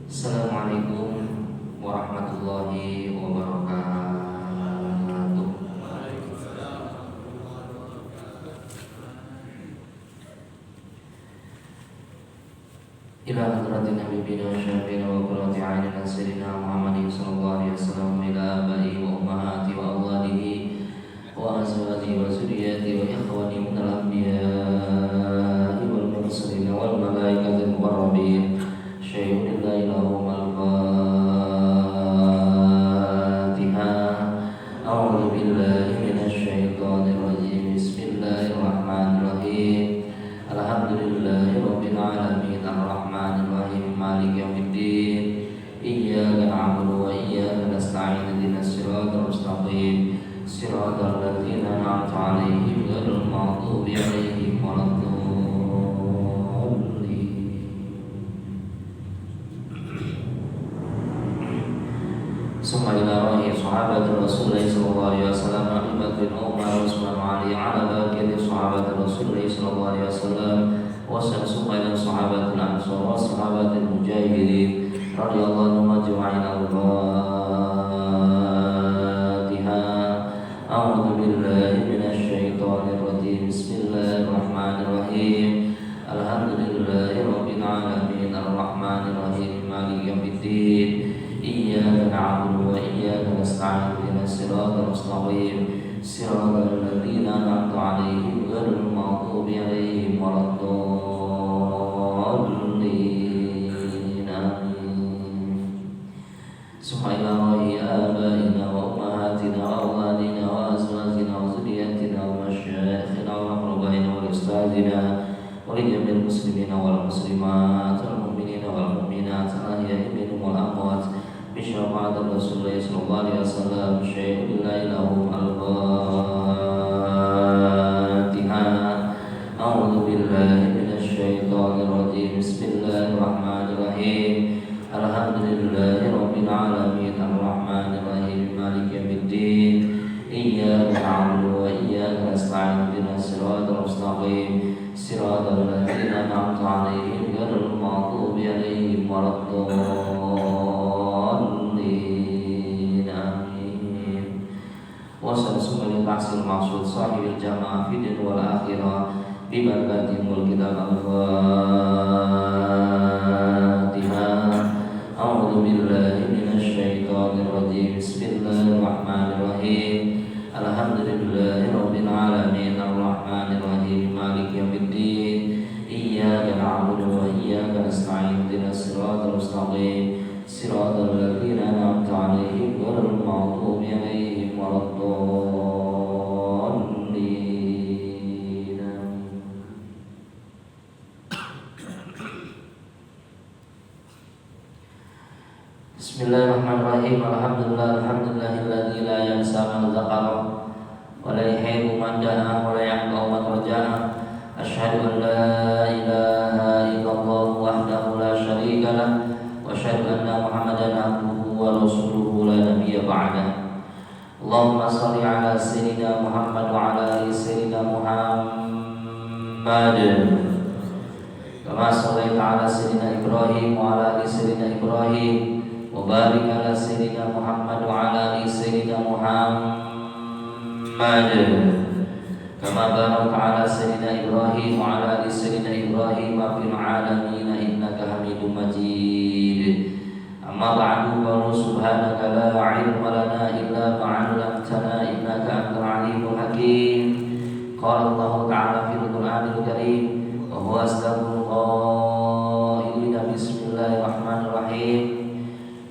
Assalamualaikum warahmatullahi wabarakatuh. Ila hadratin habibina wa syafiina wa qurrati a'yunina sayyidina Muhammadin sallallahu alaihi wasallam, ila abaihi wa ummahati wa awladihi wa azwajihi wa zurriyyatihi wa ikhwani minal anbiya'i wal mursalin wal malaikatil muqarrabin. Syai'un la ilaha al-Fatiha. A'udzu billahi minasy syaithanir rajim. Bismillahirrahmanirrahim. Alhamdulillahi rabbil alamin, arrahmanir rahim, maliki yaumiddin. Iyyaka na'budu wa iyyaka nasta'in. Ihdinas siratal mustaqim, siratal ladzina an'amta 'alaihim ghairil maghdubi 'alaihim waladdallin. Summa ila rahi sahabati Rasulullah sallallahu alaihi wasallam, Abu Bakr bin Umar, Utsman wa Ali, ala baqiyati sahabati Rasulullah sallallahu alaihi wasallam, wa summa ila sahabatil ansar wa sahabatil mujahidin radhiyallahu anhum ajma'in. Al-Fatiha. A'udzu billahi minasy syaithanir rajim. Bismillahirrahmanirrahim. Alhamdulillahi rabbil alamin, arrahmanir rahim, maliki yaumiddin. Iyyaka na'budu wa iyyaka nasta'in. Ihdinas siratal mustaqim, siratal ladzina an'amta 'alaihim ghairil maghdubi 'alaihim waladdallin. Amin. Summa ila rahi abaina wa ummahatina wa awladina wa azwajina wa zurriyyatina wa masyayikhina wa aqrabaina wa ustadzina wa li jami'il muslimina wal muslimat wal mu'minina wal mu'minat al-ahya'i minhum wal amwat بشفاعة رسول الله صلى الله عليه وسلم. شيء لا إله الفاتحة. أعوذ بالله من الشيطان الرجيم. بسم الله الرحمن الرحيم. الحمد لله رب العالمين، الرحمن الرحيم، مالك يوم الدين. إياك نعبد وإياك نستعين. اهدنا الصراط المستقيم، صراط الذين أنعمت عليهم غير المغضوب عليهم ولا الضالين. Wassalamualaikum warahmatullahi wabarakatuh. Jamaah fidin wal akhirah bibarakatimul kitab al-Fatiha. A'udzu billahi minasy syaithanir rajim. Bismillahirrahmanirrahim. Alhamdulillahi rabbil alamin, arrahmanir rahim, maliki yaumiddin. Iyyaka na'budu wa iyyaka nasta'in. Ihdinas siratal mustaqim, siratal ladzina an'amta 'alaihim ghairil maghdubi 'alaihim waladdallin. Bismillahirrahmanirrahim. Alhamdulillahilladzi la yansa man dzakara wa la yahibu man da'a wa la yaqau man raja'a. Asyhadu an la ilaha illallah wahdahu la syarika lah wa asyhadu anna Muhammadan abduhu wa rasuluhu la nabiyya ba'dah. Allahumma shalli ala sayyidina Muhammad wa ala ali sayyidina Muhammad kama shallaita ala sayyidina Ibrahim wa ala ali sayyidina Ibrahim wa barik ala sayyidina Muhammad wa ala ali sayyidina Muhammad kama barakta ala sayyidina Ibrahim wa ala ali sayyidina Ibrahim fil alamin innaka Hamidum Majid. Amma ba'du, qala subhanaka la ilma lana illa ma 'allamtana innaka antal alimul hakim. Qala Allah ta'ala fil Qur'anil karim wa huwa asdaqul qailin. Bismillahirrahmanirrahim.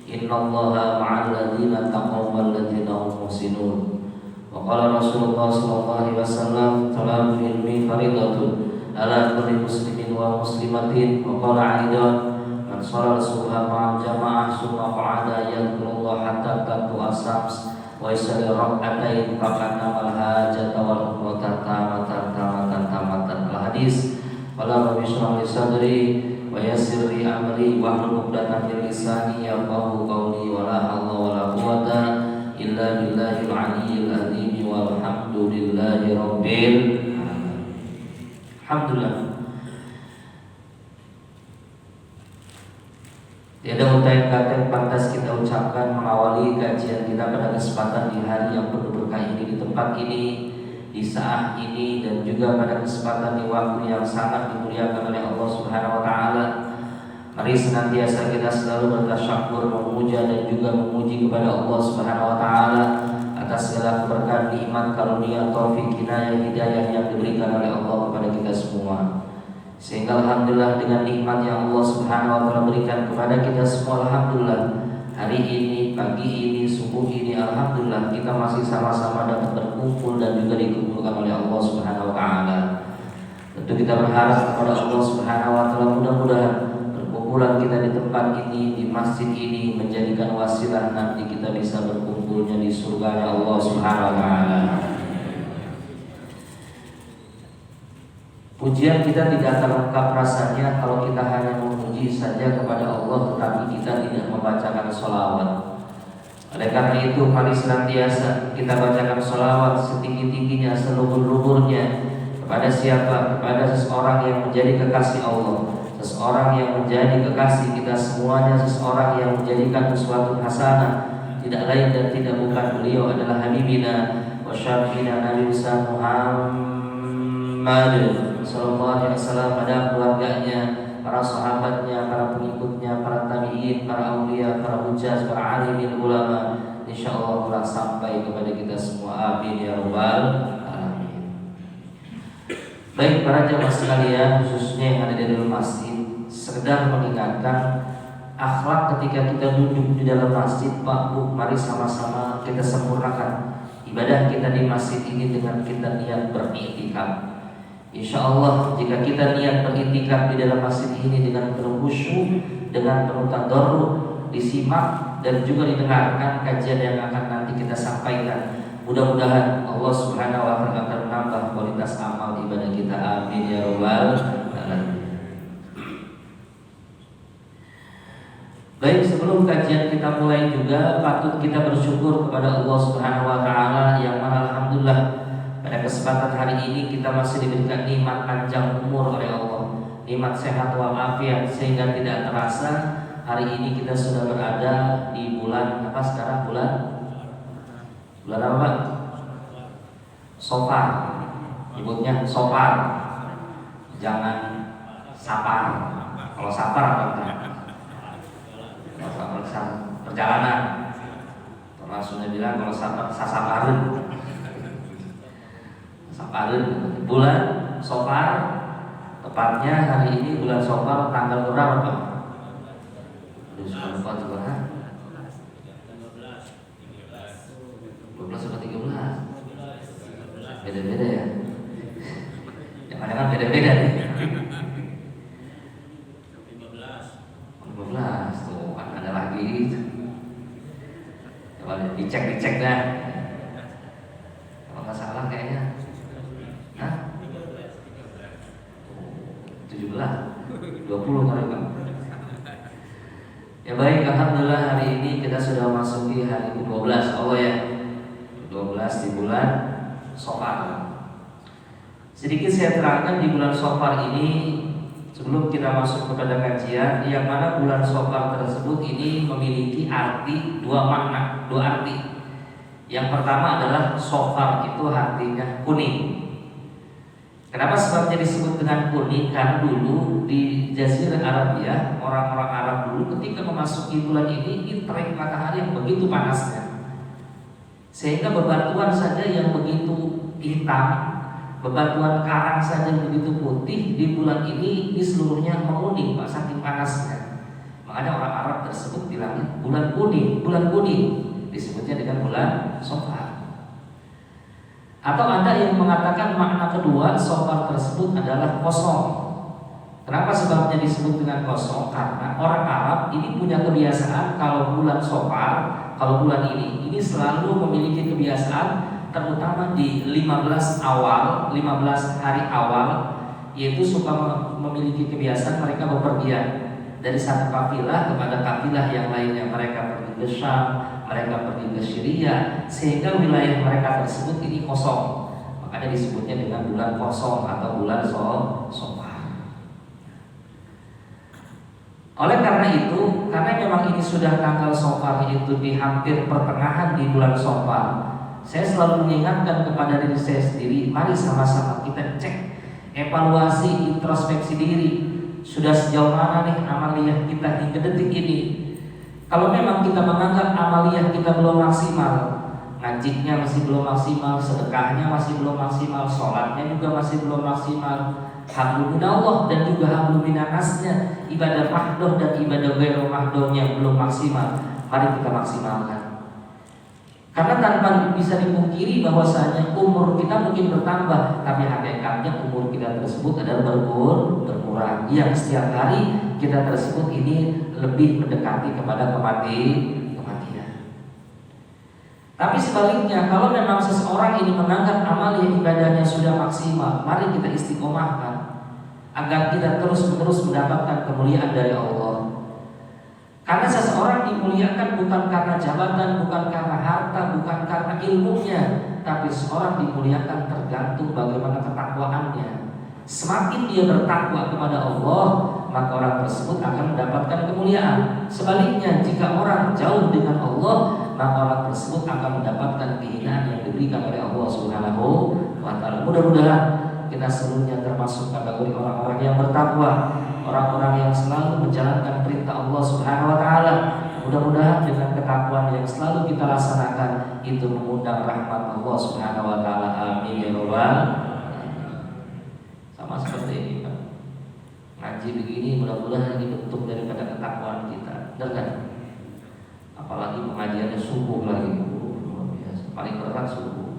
Innallaha ma'al ladzina taqaw wal ladzina hum muhsinun. Wa qala Rasulullah sallallahu alaihi wasallam, talabul ilmi faridatun ala kulli muslimin wa muslimatin. Wa qala aidan, man shalal subha ma'al jamaah summa qa'ada yadhkurullah hatta tatu asams wa isali rak'atain faqad namal hajata wal umrata tamatan. Al-hadis. Qala rabbi shrah li sadri wa yassir li amri wahlul 'uqdatam min lisani yafqahu qawli. Wa la hawla wa la quwwata illa billahil aliyyil azim. Walhamdulillahi rabbil alamin. Alhamdulillah. Tiada utai kata yang pantas kita ucapkan mengawali kajian kita pada kesempatan di hari yang penuh berkah ini, di tempat ini, di saat ini, dan juga pada kesempatan di waktu yang sangat dimuliakan oleh Allah Subhanahu wa taala. Mari senantiasa kita selalu bertasyakur, memuja dan juga memuji kepada Allah Subhanahu wa taala atas segala keberkahan, nikmat, karunia, taufik, inayah, hidayah yang diberikan oleh Allah kepada kita semua. Sehingga alhamdulillah dengan nikmat yang Allah Subhanahu wa taala berikan kepada kita semua, alhamdulillah hari ini, pagi ini, subuh ini, alhamdulillah kita masih sama-sama dapat berkumpul dan juga dikumpulkan oleh Allah Subhanahu wa taala. Tentu kita berharap kepada Allah Subhanahu wa taala mudah-mudahan perkumpulan kita di tempat ini, di masjid ini menjadikan wasilah nanti kita bisa berkumpulnya di surga Allah Subhanahu wa taala. Pujian kita tidak akan lengkap rasanya kalau kita hanya memuji saja kepada Allah tetapi kita tidak membacakan sholawat. Oleh karena itu mari senantiasa kita bacakan sholawat setinggi-tingginya, seluhur-luhurnya kepada siapa? Kepada seseorang yang menjadi kekasih Allah, seseorang yang menjadi kekasih kita semuanya, seseorang yang menjadikan sesuatu hasanah, tidak lain dan tidak bukan beliau adalah Habibina wa Syafi'ina Nabi Muhammad sallallahu alaihi wasallam, pada keluarganya, para sahabatnya, para pengikutnya, para tabi'in, para aulia, para hujjah, para alimin ulama, insyaallah telah sampai kepada kita semua. Amin ya rabbal alamin. Baik para jamaah sekalian, khususnya yang ada di dalam masjid, sekedar mengingatkan akhlak ketika kita duduk di dalam masjid. Pak Bu, mari sama-sama kita sempurnakan ibadah kita di masjid ini dengan kita niat beriktikaf. Insya Allah jika kita niat beriktikaf di dalam masjid ini dengan penuh khusyuk, dengan penuh tadarruk, disimak dan juga didengarkan kajian yang akan nanti kita sampaikan, mudah-mudahan Allah Subhanahu wa taala akan menambah kualitas amal ibadah kita. Amin ya rabbal alamin. Baik, sebelum kajian kita mulai juga patut kita bersyukur kepada Allah Subhanahu wa taala yang mana alhamdulillah pada kesempatan hari ini kita masih diberikan nikmat panjang umur oleh Allah, nikmat sehat walafiat, sehingga tidak terasa hari ini kita sudah berada di bulan apa sekarang? Bulan apa Pak? Safar. Nyebutnya Safar. Jangan Sapar. Kalau Sapar apa enggak? Kalau perjalanan. Rasulnya bilang kalau Sapar sasaparun. Saparun, bulan Safar, tepatnya hari ini bulan Safar tanggal berapa Pak? Lupa juga kan? 12 atau 13? Beda-beda ya? Jangan-jangan beda-beda nih. 15 tuh kan ada lagi. Coba dicek dah. Kalau nggak salah kayaknya 20 kali Pak. Ya baik, alhamdulillah hari ini kita sudah masuki hari ke-12 Allah ya. 12 di bulan Safar. Sedikit saya terangkan di bulan Safar ini sebelum kita masuk kepada kajian, yang mana bulan Safar tersebut ini memiliki arti dua makna, dua arti. Yang pertama adalah Safar itu artinya kuning. Kenapa sebabnya disebut dengan kuning? Karena dulu di Jazirah Arab ya, orang-orang Arab dulu ketika memasuki bulan ini terik matahari yang begitu panasnya, sehingga bebatuan saja yang begitu hitam, bebatuan karang saja yang begitu putih di bulan ini seluruhnya menguning Pak, saking panasnya. Makanya orang Arab tersebut bilangnya bulan kuning, disebutnya dengan bulan Safar. Atau ada yang mengatakan makna kedua Safar tersebut adalah kosong. Kenapa sebabnya disebut dengan kosong? Karena orang Arab ini punya kebiasaan kalau bulan Safar, kalau bulan ini selalu memiliki kebiasaan, terutama di 15 hari awal, yaitu suka memiliki kebiasaan mereka bepergian dari satu kafilah kepada kafilah yang lainnya. Mereka pergi ke Syam, mereka pergi ke Syria, sehingga wilayah mereka tersebut ini kosong. Makanya disebutnya dengan bulan kosong atau bulan Safar. Oleh karena itu, karena memang ini sudah tanggal Safar, itu di hampir pertengahan di bulan Safar, saya selalu mengingatkan kepada diri saya sendiri, mari sama-sama kita cek, evaluasi, introspeksi diri. Sudah sejauh mana nih amaliyah kita hingga detik ini? Kalau memang kita menganggap amaliyah kita belum maksimal, ngajinya masih belum maksimal, sedekahnya masih belum maksimal, sholatnya juga masih belum maksimal, hablum minallah dan juga hablum minannasnya, ibadah mahdoh dan ibadah ghairu mahdohnya belum maksimal, mari kita maksimalkan. Karena tanpa bisa dipungkiri bahwasanya umur kita mungkin bertambah, tapi hakikatnya umur kita tersebut adalah berkurang. Yang setiap hari kita tersebut ini lebih mendekati kepada kematian. Tapi sebaliknya, kalau memang seseorang ini menganggap amal yang ibadahnya sudah maksimal, mari kita istiqomahkan agar kita terus-menerus mendapatkan kemuliaan dari Allah. Karena seseorang dimuliakan bukan karena jabatan, bukan karena harta, bukan karena ilmunya, tapi seseorang dimuliakan tergantung bagaimana ketakwaannya. Semakin dia bertakwa kepada Allah, maka orang tersebut akan mendapatkan kemuliaan. Sebaliknya, jika orang jauh dengan Allah, maka orang tersebut akan mendapatkan kehinaan yang diberikan oleh Allah Subhanahu wa Ta'ala. Mudah-mudahan kita seluruhnya termasuk kategori orang-orang yang bertakwa, orang-orang yang selalu menjalankan perintah Allah Subhanahu wa Ta'ala. Mudah-mudahan dengan ketakwaan yang selalu kita laksanakan itu mengundang rahmat Allah Subhanahu wa Ta'ala. Amin ya rabbal alamin. Sama seperti ini, Pak. Ngaji begini mudah-mudahan ini bentuk daripada ketakwaan kita. Benar kan? Apalagi pengajiannya subuh lagi. Luar biasa. Paling berat subuh.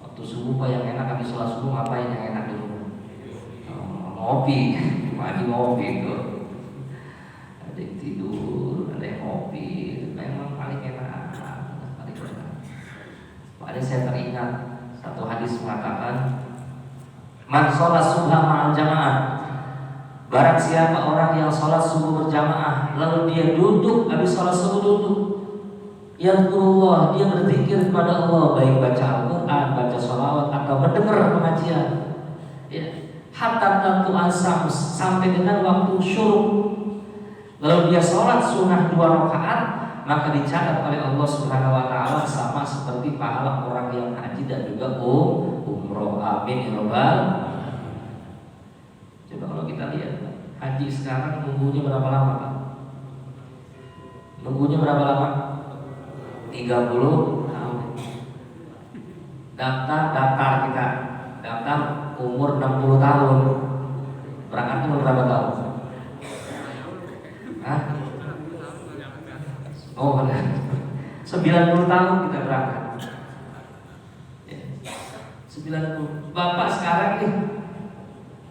Waktu subuh Pak yang enak habis sholat subuh ngapain yang enak di rumah? Ngopi, mandi ngopi itu. Ada yang tidur, ada yang ngopi. Itu memang paling enak, paling enak. Padahal saya teringat satu hadis mengatakan, man sholat subha ma'al jamaah. Barang siapa orang yang sholat subuh berjamaah, lalu dia duduk, habis sholat subuh duduk, yadhkurullah, dia berzikir kepada Allah, baik baca Al-Quran, baca sholawat, atau mendengar pengajian, ya, hatta tentu asam, sampai dengan waktu syuruk. Lalu dia sholat sunnah 2 rakaat, maka dicatat oleh Allah Subhanahu wa Ta'ala sama seperti pahala orang yang haji dan juga umroh. Amin ya rabbal. Coba kalau kita lihat haji sekarang nunggunya berapa lama, Pak? Nunggunya berapa lama? 30 tahun. Daftar kita, daftar umur 60 tahun. Berangkat umur berapa tahun? Hah? Oh benar, 90 tahun kita berangkat. 90. Bapak sekarang nih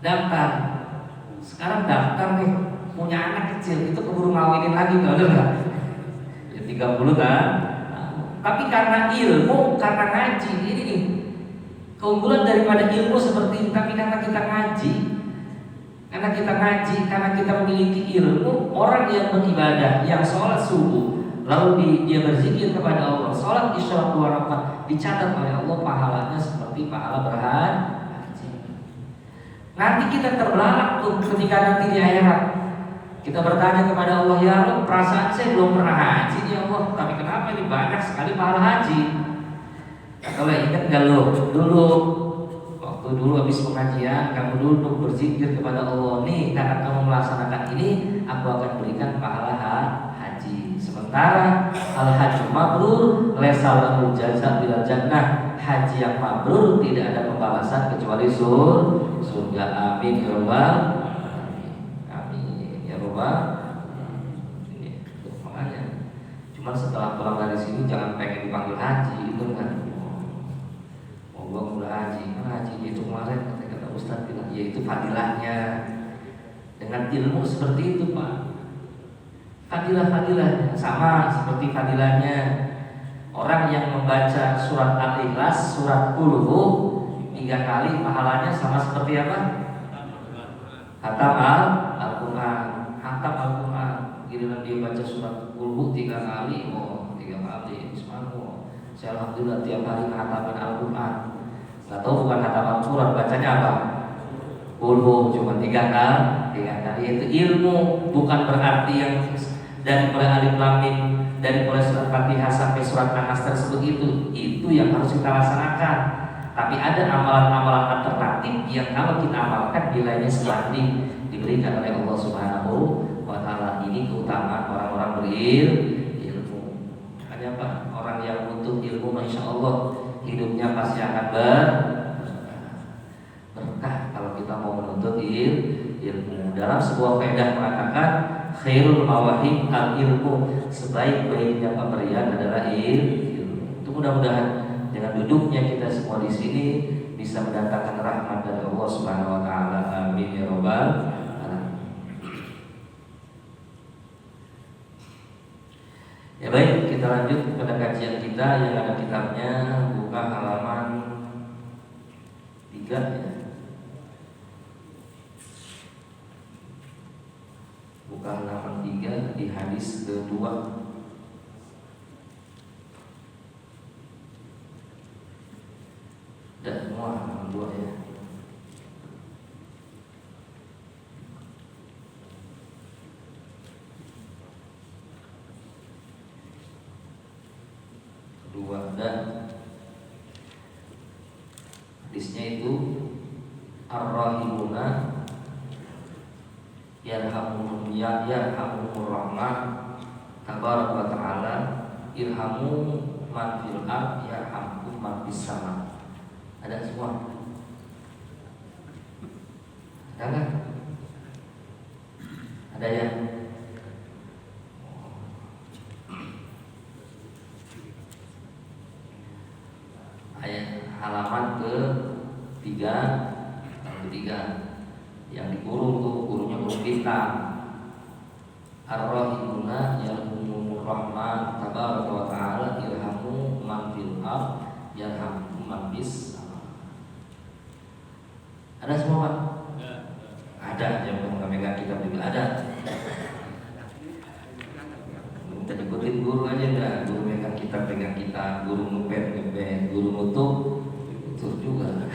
daftar, sekarang daftar nih punya anak kecil, itu keburu ngawinin lagi, betul nggak? Ya 30 kan. Tapi karena ilmu, karena ngaji, ini nih keunggulan daripada ilmu seperti ini. Tapi karena kita ngaji, karena kita memiliki ilmu, orang yang beribadah, yang sholat subuh, lalu dia berzikir kepada Allah, sholat isya 2 rakaat, dicatat oleh Allah pahalanya seperti pahala berhaji. Nanti kita terbelalak tuh ketika nanti di akhirat. Kita bertanya kepada Allah, ya Allah, perasaan saya belum pernah haji ya Allah, tapi kenapa ini banyak sekali pahala haji? Kalau ingat gak lo, waktu dulu habis pengajian, kamu duduk berzikir kepada Allah, nih karena kamu melaksanakan ini, aku akan berikan pahala haji. Sementara al-haji mabrur laisa lahu jazaa bil jannah, haji yang mabrur tidak ada pembalasan kecuali surga. Amin ya rabbal alamin. Ya rabbal. Ini makanya. Cuma setelah pulang dari sini jangan pengen dipanggil haji, itu kan. Mau gua mulai haji, haji itu kemarin kata Ustaz bilang, ya itu fadilahnya. Dengan ilmu seperti itu, Pak. Fadilah-fadilahnya sama seperti fadilahnya orang yang membaca surat Al-Ikhlas, surat Qul-Hu 3 kali, pahalanya sama seperti apa? Hatam Al-Quran. Hatam Al-Quran. Giliran dia baca surat Qul-Hu 3 kali, 3 kali. Bismillah. Saya alhamdulillah tiap hari menghatamin Al-Quran. Gak tahu bukan hatam Al-Quran, bacanya apa? Qul-Hu cuma 3 kali. dengan tadi itu ilmu, bukan berarti yang dari mulai alif lam mim, dari mulai surat Fatihah sampai surat An-Nas tersebut itu yang harus kita laksanakan. Tapi ada amalan-amalan alternatif yang kalau kita amalkan nilainya sebanding diberikan oleh Allah Subhanahu wa Ta'ala. Ini keutamaan orang-orang berilmu. Makanya apa? Orang yang butuh ilmu, masya Allah, hidupnya pasti akan berkah kalau kita mau menuntut ilmu. Dalam sebuah kaidah mengatakan khairul mawahib al ilmu, sebaik-baiknya pemberian adalah ilmu. Itu mudah-mudahan dengan duduknya kita semua di sini bisa mendatangkan rahmat dari Allah Subhanahu wa Ta'ala. Amin ya rabbal alamin. Ya baik, kita lanjut pada kajian kita yang ada kitabnya, buka halaman 3 ya. Buka halaman 3 di hadis kedua. Dan semua halaman 2 ya. Kedua, dan hadisnya itu ar-rahimuna yarhamuhumur rahman tabaraka wa ta'ala irhamu man fil ard yarhamkum man fis sama. Ada semua? Ada kan? Ada ya? Ayat halaman ketiga yang dikurung tuh, kurungnya kurung bintang. Ar-rahimuna yarhamumur rahman tabaraka wa ta'ala irhamu man fil ard yarhamkum man fis. Ada semua Pak? Ada, yang memegang kitab juga ada. Minta diikutin guru aja enggak? Guru megang kitab, pegang kitab. Guru ngepet, guru nutup juga.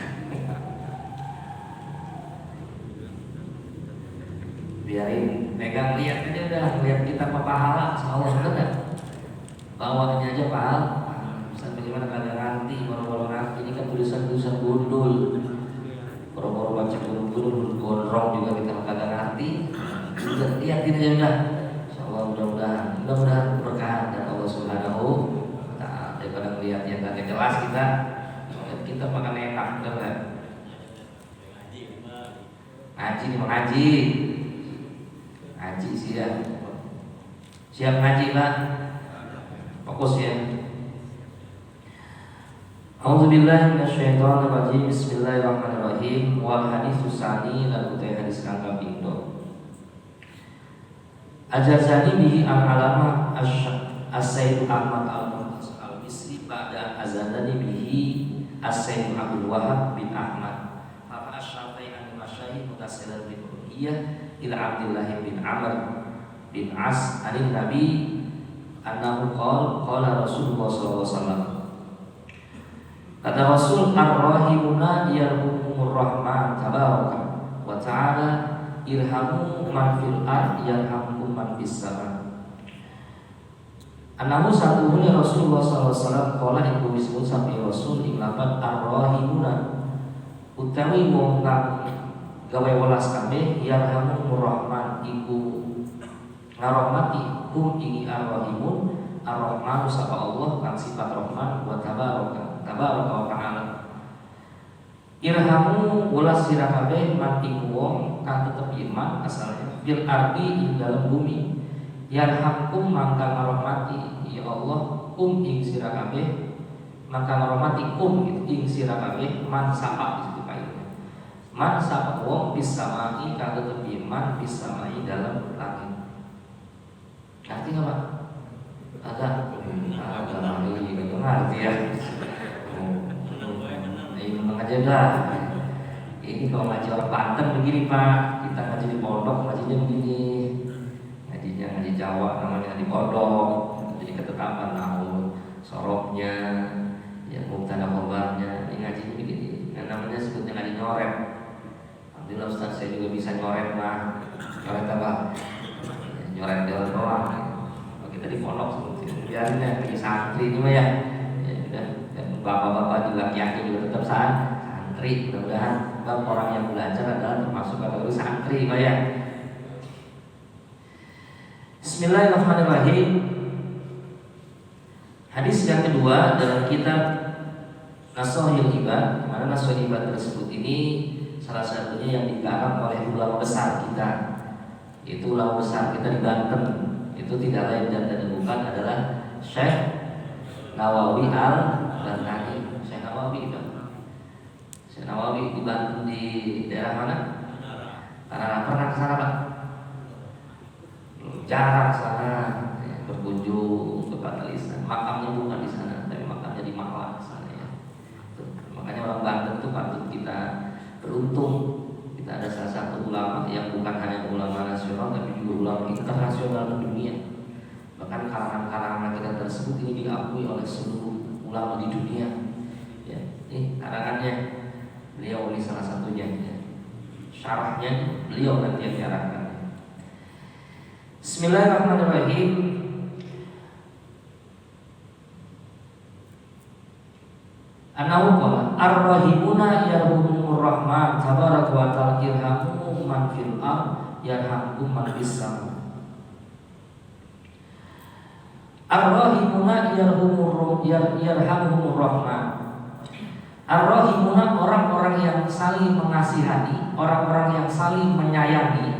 Biarin, pegang, lihat aja udah. Lihat kitab apa pahala, insyaallah benar. Bawahnya aja pahala. Sampai gimana kalian nanti, baru-baru nanti. Ini kan tulisan-tulisan gundul. Boro-boro baca guru-guru gondrong juga kita kagak ngerti. Lihatin aja udah. Insyaallah mudah-mudahan berkah dari Allah Subhanahu wa Ta'ala. Daripada melihat yang kagak jelas kita makan enak, benar enggak? Ngaji nih, ngaji sih ya. Siap ngaji Pak? Fokus ya. A'udzubillahi minasyaitonirrajim. Bismillahirrahmanirrahim. Wal haditsus tsani, lan utai hadis kang kaping 2. Ajazani bihi al-alama as-Sayyid Ahmad al-Misri ba'da azanani bihi as-Sayyid Abdul Wahab bin Ahmad. Fa asy-Syafi'i an-Masyayikh mutasilan bi ruhiyah ila Abdullah bin Amr bin As anin Nabi annahu qala Rasulullah sallallahu alaihi wasallam. Kata Rasul, ar-rahimuna yarhamumur rahman tabaraka wa ta'ala irhamu man fil ard yarhamkum man fis sama. Anamu satunya Rasulullah SAW qala iku disebut sampai Rasul ing lapan ar-rahimuna utawi wong kang gawe welas kabeh yarhamumur rahman iku ngarahmati ing ar-rahimun ar-rahmanu sapa Allah kang sifat rahman wa tabaraka wa ta'ala. Irhamu welas sira kabeh man ing wong kang tetep iman asalnya fil ardi ing dalam bumi. Yarhamkum mangka ngarahmati ya Allah ing sira kabeh maka ngarahmati ing sira kabeh man sapa itu kaitnya. Man sapa wong bisa samai kang tetep iman bisa samai dalam langit. Ngerti enggak Pak? Ada ngerti ya. Aja dah. Ini kalau ngaji orang Banten begini Pak, kita ngaji di pondok ngajinya begini, ngaji Jawa namanya di pondok, jadi ketetapan nahu soroknya, ya mubtada khobarnya, ini ngajinya begini, yang namanya sebutnya ngaji nyorep. Alhamdulillah Ustaz, saya juga bisa nyoret mah. Nyoret apa? Nyoret doang. Kalau kita di pondok seperti biarin ya, jadi santri ini mah ya. Ya udah, dan bapak-bapak juga yakin juga tetap santri. Mudah-mudahan orang yang belajar adalah termasuk kategori santri mah ya. Bismillahirrahmanirrahim. Hadis yang kedua dalam kitab Nashahul Ibad, mana Nashahul Ibad tersebut ini salah satunya yang dikarang oleh ulama besar kita. Itu ulama besar kita di Banten. Itu tidak lain dan tidak bukan adalah Syekh Nawawi Al-Bantani. Syekh Nawawi itu. Syekh Nawawi di Banten di daerah mana? Karena pernah ke sana Pak? Jarang sana berkunjung ke Patalisan. Makamnya bukan di sana, tapi makamnya di Malang sana ya. Makanya orang Banten itu patut kita beruntung. Kita ada salah satu ulama yang bukan hanya ulama nasional, tapi juga ulama internasional di dunia. Bahkan karangan-karangan kita tersebut ini diakui oleh seluruh ulama di dunia. Ya, ini karangannya beliau ini salah satunya. Ya. Syarahnya beliau nanti yang diarahkan. Bismillahirrahmanirrahim. Anahu qala ar-rahimuna yarhamur rahman tabaraka wa ta'ala irhamu man fil ard yarhamkum man fis sama. Ar-rahimuna yarhamuhumur rahman. Ar-rahimuna orang-orang yang saling mengasihani, orang-orang yang saling menyayangi.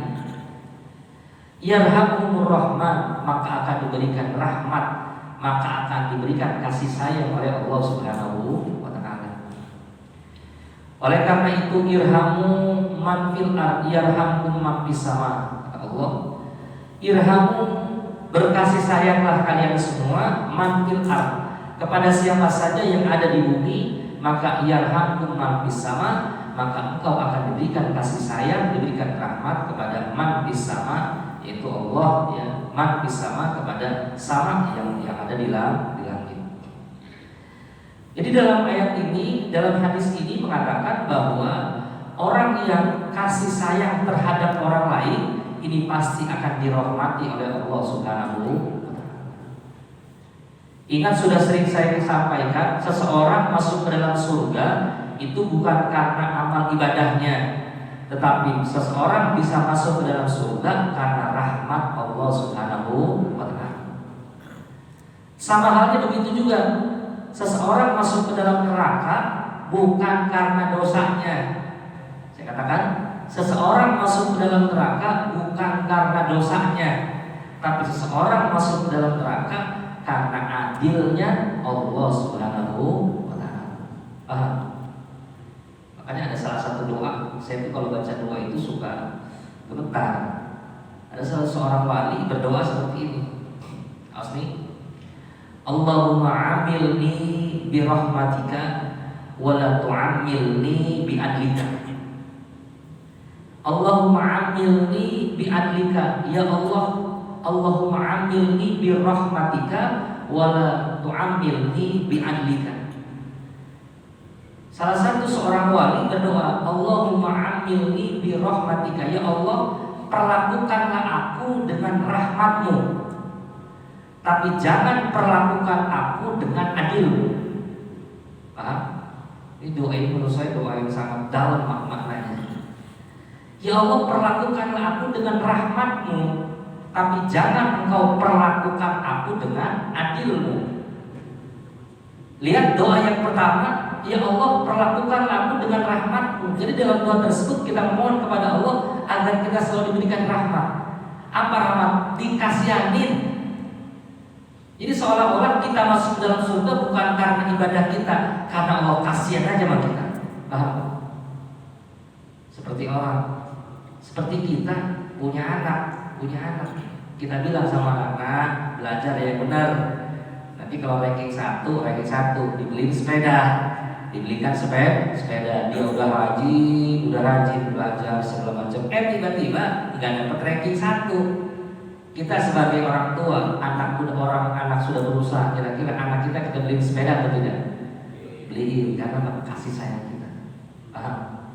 Yarhamuhumur rahman, maka akan diberikan rahmat, maka akan diberikan kasih sayang oleh Allah Subhanahu wa taala. Oleh karena itu irhamu man fil ard yarhamkum man fis sama. Kata Allah, irhamu, berkasih sayanglah kalian semua, man fil ard, kepada siapa saja yang ada di bumi, maka yarhamkum man fis sama, maka engkau akan diberikan kasih sayang, diberikan rahmat kepada man fis sama, yaitu Allah ya, man fis sama, kepada sama yang ada di langit. Jadi dalam ayat ini, dalam hadis ini mengatakan bahwa orang yang kasih sayang terhadap orang lain ini pasti akan dirahmati oleh Allah Subhanahu wa taala. Ingat, sudah sering saya sampaikan, seseorang masuk ke dalam surga itu bukan karena amal ibadahnya, tetapi seseorang bisa masuk ke dalam surga karena rahmat Allah Subhanahu wa taala. Sama halnya begitu juga, seseorang masuk ke dalam neraka bukan karena dosanya. Saya katakan, seseorang masuk ke dalam neraka bukan karena dosanya, tapi seseorang masuk ke dalam neraka karena adilnya Allah Subhanahu wa taala. Paham? Makanya ada salah satu doa, saya tuh kalau baca doa itu suka gemetar. Ada salah seorang wali berdoa seperti ini. Awas nih. Allahumma amilni bi rahmatika wa la tu'amilni bi adlika. Allahumma amilni bi adlika, ya Allah, Allahumma amilni bi rahmatika wa la tu'amilni bi adlika. Salah satu seorang wali berdoa, Allahumma amilni bi rahmatika, ya Allah, perlakukanlah aku dengan rahmatmu, tapi jangan perlakukan aku dengan adilmu. Paham? Ini doa ini menurut saya doa yang sangat dalam maknanya. Ya Allah, perlakukanlah aku dengan rahmatmu, tapi jangan engkau perlakukan aku dengan adilmu. Lihat doa yang pertama, ya Allah, perlakukanlah aku dengan rahmatmu. Jadi dalam doa tersebut kita memohon kepada Allah agar kita selalu diberikan rahmat. Apa rahmat? Dikasihanin. Jadi seolah-olah kita masuk dalam surga bukan karena ibadah kita, karena Allah kasihan aja sama kita. Paham? Seperti seperti kita punya anak. Kita bilang sama anak, belajar yang benar. Nanti kalau ranking 1 dibeliin sepeda, dibelikan sepeda, dia udah rajin belajar segala macam. Tiba-tiba nggak dapat ranking 1. Kita sebagai orang tua, anak sudah berusaha, kira-kira anak kita beliin sepeda atau tidak? Beliin, karena kasih sayang kita. Paham?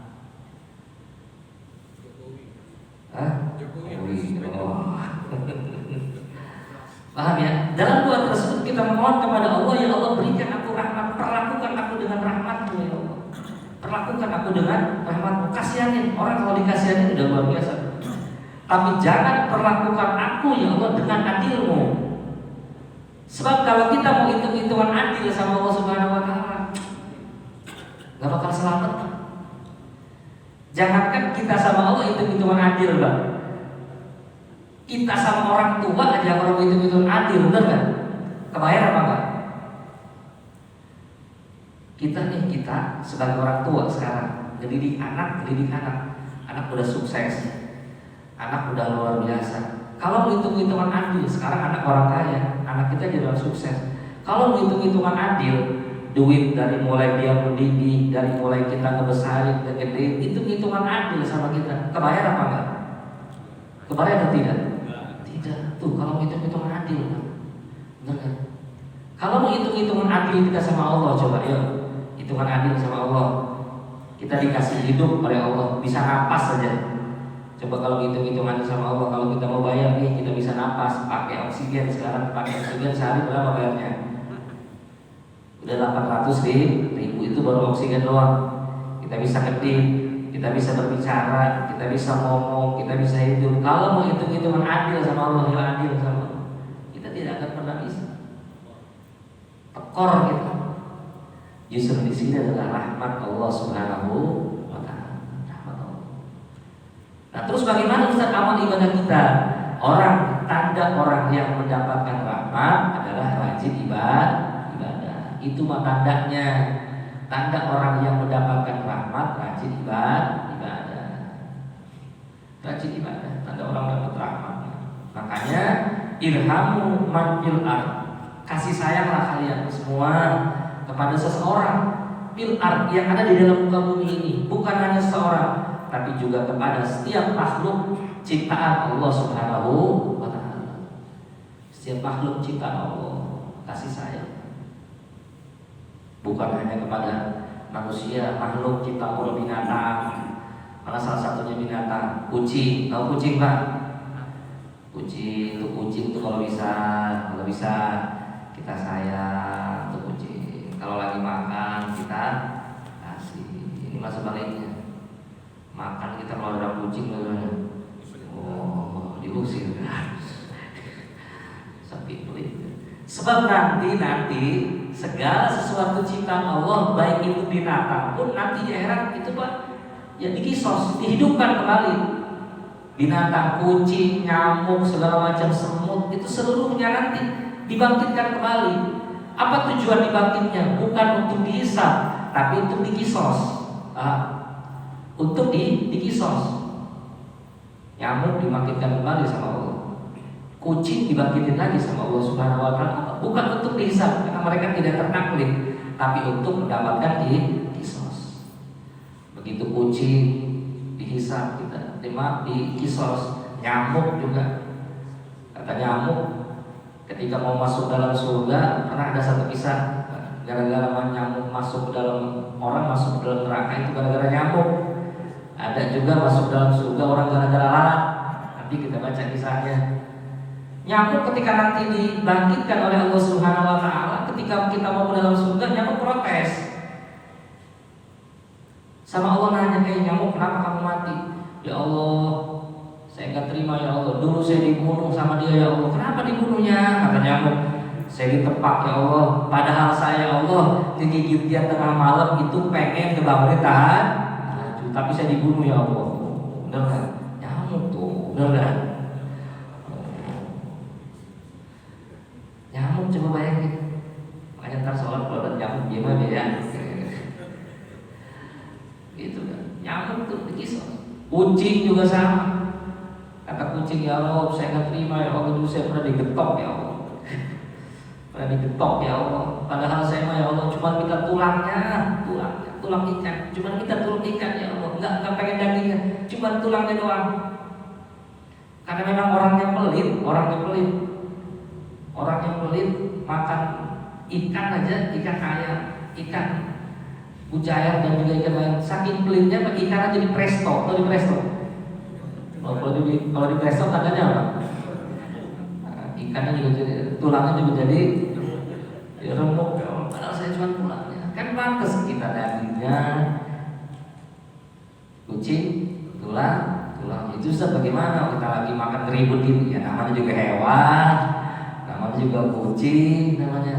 Paham ya? Dalam doa tersebut kita mohon kepada Allah, ya Allah berikan aku rahmat, perlakukan aku dengan rahmat-Mu ya Allah. Perlakukan aku dengan rahmat-Mu. Kasihanin orang, kalau dikasihanin udah luar biasa. Tapi jangan perlakukan aku ya Allah dengan adil-Mu. Sebab kalau kita mau hitung-hitungan adil sama Allah Subhanahu wa taala, gak bakal selamat. Jangankan kita sama Allah hitung-hitungan adil, Bang. Kita sama orang tua aja kalau hitung-hitungan adil, bener gak? Kebayang apa enggak? Kita sebagai orang tua sekarang ngedidik anak, anak udah sukses, anak udah luar biasa. Kalau hitung-hitungan adil, sekarang anak orang kaya, anak kita jadi orang sukses. Kalau hitung-hitungan adil, duit dari mulai dia mendidik, dari mulai kita ngebesarin dan gede, itu hitungan adil sama kita. Kebayang apa enggak? Kebayang atau tidak? Tidak. Tuh kalau hitung-hitungan adil, benar kan? Kalau mau hitung-hitungan adil kita sama Allah, coba ya, hitungan adil sama Allah. Kita dikasih hidup oleh Allah, bisa napas saja. Coba kalau hitung-hitungan sama Allah, kalau kita mau bayar nih, kita bisa napas pakai oksigen. Sekarang pakai oksigen sehari berapa bayarnya? Udah 800.000 itu baru oksigen doang. Kita bisa kedip, kita bisa berbicara, kita bisa ngomong, kita bisa hidup. Kalau mau hitung-hitungan adil sama Allah, ya adil sama Allah, kita tidak akan pernah bisa. Tekor kita. Justru di sini adalah rahmat Allah Subhanahu wa taala. Rahmat Allah. Nah, terus bagaimana Ustaz amal ibadah kita? Tanda orang yang mendapatkan rahmat adalah rajin ibadah. Itu mah tandanya. Tanda orang yang mendapatkan rahmat rajin ibadah. Rajin ibadah, tanda orang dapat rahmat. Makanya irhamu man fil ard. Kasih sayanglah kalian semua kepada seseorang fil ard yang ada di dalam muka bumi ini, bukan hanya seseorang, tapi juga kepada setiap makhluk ciptaan Allah Subhanahu wa taala. Setiap makhluk ciptaan Allah kasih sayang. Bukan hanya kepada manusia, makhluk ciptaan Allah, binatang. Mana salah satunya binatang, kucing. Tahu kucing, Pak? Kucing itu kalau bisa kita sayang tuh kucing. Kalau lagi makan kita kasih. Ini masa baliknya. Makan kita kalau ada kucing bagaimana? Oh, diusir. Sapi pelit. Sebab nanti segala sesuatu ciptaan Allah, baik itu binatang pun nanti di akhirat itu Pak, ya dikisos, dihidupkan kembali. Binatang, kucing, nyamuk, segala macam semut, itu seluruhnya nanti dibangkitkan kembali. Apa tujuan dibangkitnya? Bukan untuk dihisab, tapi untuk dikisos. Untuk dikisos. Nyamuk dibangkitkan kembali sama Allah. Kucing dibangkitin lagi sama Allah Subhanahu wa taala, bukan untuk dihisab karena mereka tidak tertaklid, tapi untuk mendapatkan kisos. Begitu kucing dihisab kita, di kisos. Nyamuk juga. Kata nyamuk ketika mau masuk dalam surga, pernah ada satu kisah gara-gara nyamuk masuk ke dalam orang, masuk ke dalam neraka itu gara-gara nyamuk. Ada juga masuk dalam surga orang gara-gara lalat. Nanti kita baca kisahnya. Nyamuk ketika nanti dibangkitkan oleh Allah Subhanahu wa taala, ketika kita mau ke dalam surga, nyamuk protes. Sama Allah nanya, nyamuk kenapa kamu mati? Ya Allah, saya enggak terima ya Allah. Dulu saya dibunuh sama dia ya Allah. Kenapa dibunuhnya? Kata nyamuk, saya ditepak ya Allah. Padahal saya Allah digigit dia tengah malam itu pengen kebangunin tahan, tapi saya dibunuh ya Allah. Benar kan? Nyamuk tuh, benar kan? Nyamuk coba bayangin. Makanya ntar sholat kalau ada nyamuk gimana ya? Gitu kan. Nyamuk tuh dikisos. Kucing juga sama. Kata kucing, ya Allah saya nggak terima ya Allah, dulu saya pernah digetok ya Allah. Pernah digetok ya Allah. Padahal saya mah ya Allah cuma minta tulangnya, tulang ikan. Cuma minta tulang ikan ya Allah. Enggak pengen dagingnya, cuma tulangnya doang. Karena memang orangnya pelit. Orang yang pelit makan ikan aja, ikan ayam, ikan bujair dan juga ikan lain. Saking pelitnya ikan aja di presto, atau di presto. Kalau di presto tandanya apa? Ikan ikannya juga jadi, tulangnya juga jadi ya remuk. Padahal saya cuma tulangnya. Kan pantas kita dagingnya, kucing, tulang itu sebagaimana kita lagi makan ngeributin, ya namanya juga hewan, namanya juga kucing namanya.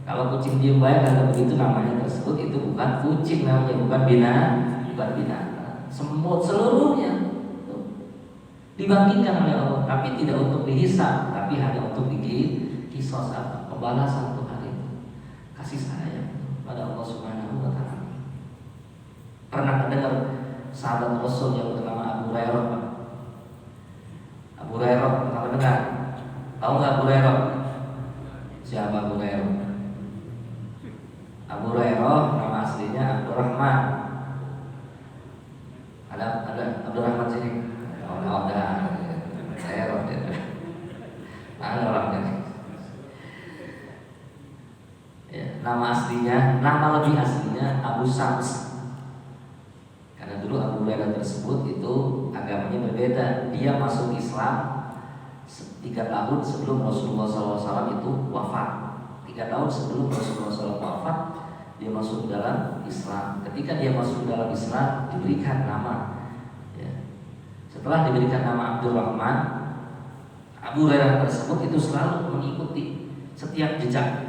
Kalau kucing diem baik kalau begitu namanya tersebut itu bukan kucing namanya, bukan binatang. Semut seluruhnya dibangkitkan oleh Allah, tapi tidak untuk dihisab, tapi hanya untuk dikisos, pembalasan Tuhan itu kasih sayang pada Allah Subhanahu wa Ta'ala. Pernah dengar sahabat Rasul yang bernama Abu Hurairah? Abu Hurairah pernah dengar? Tahu nggak Abu Hurairah? Siapa Abu Hurairah? Abu Hurairah nama aslinya Abdurrahman. Ada Abdurrahman sini? Oh, ada. Saya ada orangnya. Ya, nama lebih aslinya Abu Sams. Karena dulu Abu Hurairah tersebut itu agamanya berbeda. Dia masuk Islam 3 tahun sebelum Rasulullah SAW itu wafat. 3 tahun sebelum Rasulullah SAW wafat, dia masuk dalam Islam. Ketika dia masuk dalam Islam, diberikan nama. Ya. Setelah diberikan nama Abdurrahman, Abu Hurairah tersebut itu selalu mengikuti setiap jejak,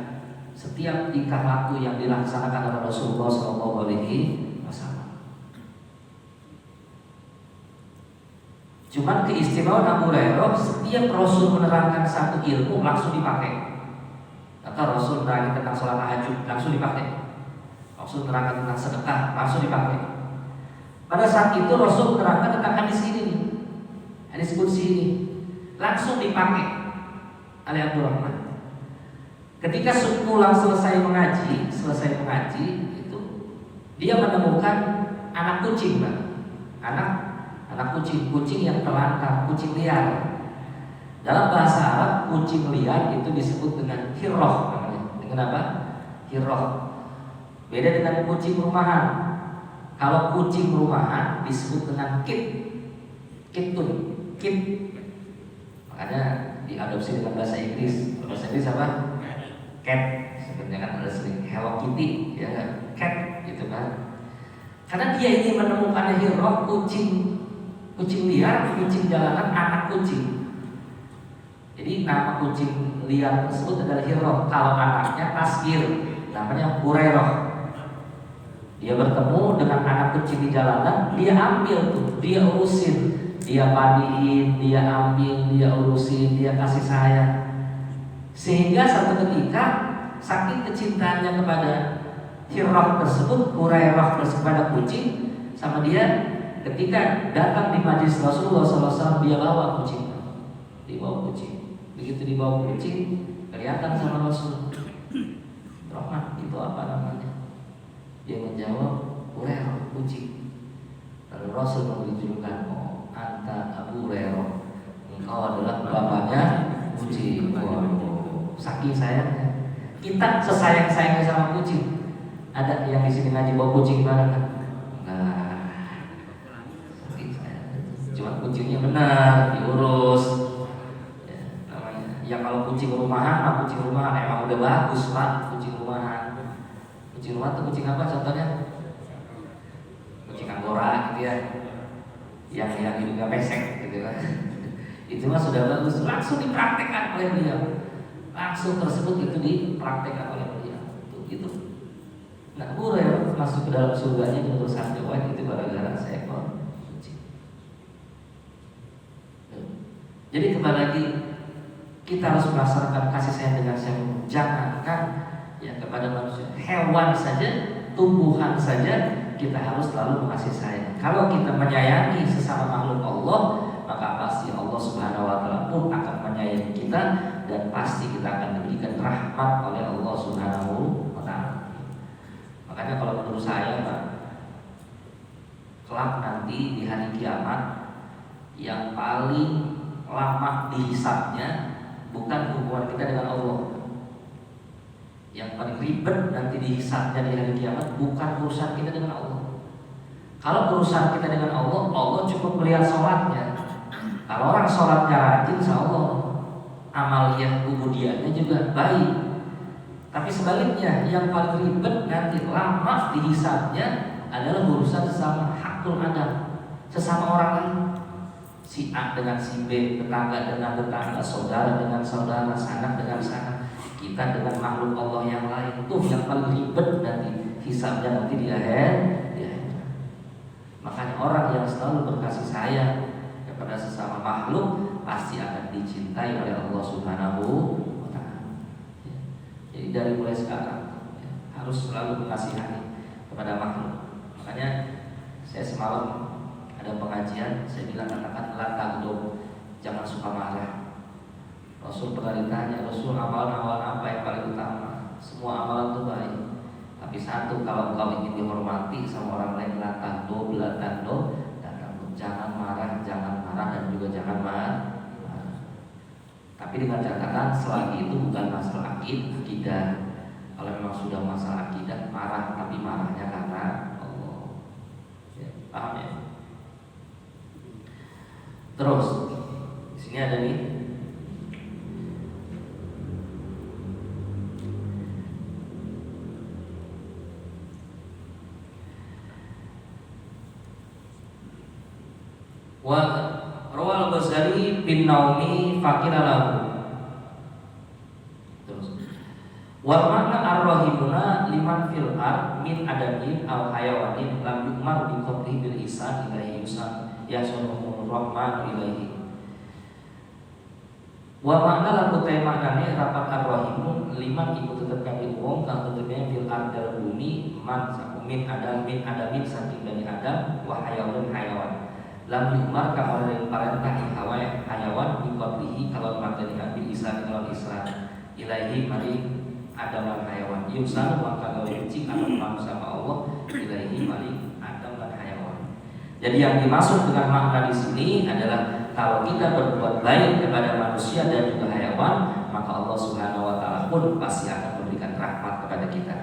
setiap tingkah laku yang dilaksanakan oleh Rasulullah SAW. Cuman keistimewaan Abu Hurairah, setiap Rasul menerangkan satu ilmu langsung dipakai. Kata Rasul menerangkan tentang sholat tahajud, langsung dipakai. Rasul menerangkan tentang sedekah, langsung dipakai. Pada saat itu Rasul menerangkan tentang hadis ini, hadis qudsi ini, langsung dipakai oleh Abdurrahman. Ketika pulang selesai mengaji itu dia menemukan anak kucing, anak kucing yang terlantar, kucing liar. Dalam bahasa Arab, kucing liar itu disebut dengan hirroh namanya. Dengan apa? Hirroh. Beda dengan kucing rumahan. Kalau kucing rumahan disebut dengan kitun. Makanya diadopsi dengan bahasa Inggris. Bahasa Inggris apa? Cat. Sebenarnya kan ada sering Hello Kitty, ya kan? Cat, gitu kan? Karena dia ingin menemukan hirroh, kucing liar, kucing jalanan, anak kucing. Jadi nama kucing liar tersebut adalah hirroh. Kalau anaknya tasgir, namanya Hurairah. Dia bertemu dengan anak kucing di jalanan, dia ambil tuh, dia urusin, dia mandiin, dia ambil, dia urusin, dia kasih sayang. Sehingga satu ketika saking kecintaannya kepada hirroh tersebut, Hurairah tersebut pada kucing sama dia. Ketika datang di majlis Rasulullah SAW, dia bawa kucing. Begitu dibawa kucing, kelihatan sama Rasul. Rahmat, itu apa namanya? Dia menjawab, Hurairah, kucing. Lalu Rasul memberi julukan, oh, anta Abu Hurairah, engkau adalah bapaknya kucing. Waduh, saking sayangnya. Kita sesayang-sayangnya sama kucing. Ada yang di sini ngaji bawa kucing bareng kan? Cuma kucingnya benar diurus, ya, namanya. Ya kalau kucing rumahan, emang udah bagus pak, kucing rumahan. Kucing rumahan itu kucing apa contohnya? Kucing Angora gitu ya, yang hidungnya pesek gitu kan. Itu mah sudah bagus, langsung dipraktekkan oleh beliau. Langsung tersebut itu dipraktekkan oleh beliau. Itu. Nah, Hurairah masuk ke dalam surganya menurut sabda itu gara-gara seekor. Jadi kembali lagi, kita harus melaksanakan kasih sayang dengan sayang. Jangankan ya kepada manusia, hewan saja, tumbuhan saja, kita harus selalu mengasih sayang. Kalau kita menyayangi sesama makhluk Allah, maka pasti Allah Subhanahu wa Ta'ala pun akan menyayangi kita, dan pasti kita akan diberikan rahmat oleh Allah Subhanahu wa Ta'ala. Makanya kalau menurut saya, Pak, kelak nanti di hari kiamat yang paling lama dihisabnya bukan hubungan kita dengan Allah. Yang paling ribet nanti dihisabnya di hari kiamat bukan urusan kita dengan Allah. Kalau urusan kita dengan Allah, Allah cukup melihat sholatnya. Kalau orang sholatnya rajin, insya Allah amaliyah ubudiyahnya juga baik. Tapi sebaliknya yang paling ribet nanti lama dihisabnya adalah urusan sesama hakul adam, sesama orang lain. Si A dengan si B, tetangga dengan tetangga, saudara dengan saudara, sanak dengan sanak, kita dengan makhluk Allah yang lain. Tuh yang paling ribet nanti hisabnya nanti di akhir. Makanya orang yang selalu berkasih sayang kepada sesama makhluk pasti akan dicintai oleh Allah Subhanahu wa Ta'ala. Jadi dari mulai sekarang harus selalu mengasihani kepada makhluk. Makanya saya semalam ada pengajian, saya bilang katakan la taghdab, jangan suka marah. Rasul pernah ditanya, Rasul amalan-amalan apa yang paling utama? Semua amalan itu baik. Tapi satu, kalau engkau ingin dihormati sama orang lain, la taghdab, jangan marah dan juga jangan marah. Tapi dengan catatan selagi itu bukan masalah akidah. Kalau memang sudah masalah akidah, marah tapi marahnya karena Allah. Ya, paham ya? Terus di sini ada nih wa rawal Ghazali bin Naumi fakira lahu. Terus wa makna ar-rahimuna liman fil ard min adamin aw hayawanin lam yukmar bi qadri bil ihsan ilaihi yusan yasunu rahman ilaihi. Wa makna laku teh maknane rapat ar-rahimun liman iku tetep kangge wong kang tetepnya fil ard dalam bumi man min adamin saking bani adam wa hayawan lam yukmar ka oleh parentah hayawan biqablihi kalau materi bil islam kalau Islam ilahi mari adam lan hayawan yusan maka gawe cing anak sama Allah ilahi mari adam lan hayawan. Jadi yang dimaksud dengan makna di sini adalah kalau kita berbuat baik kepada manusia dan juga hayawan, maka Allah Subhanahu wa Ta'ala pun pasti akan memberikan rahmat kepada kita.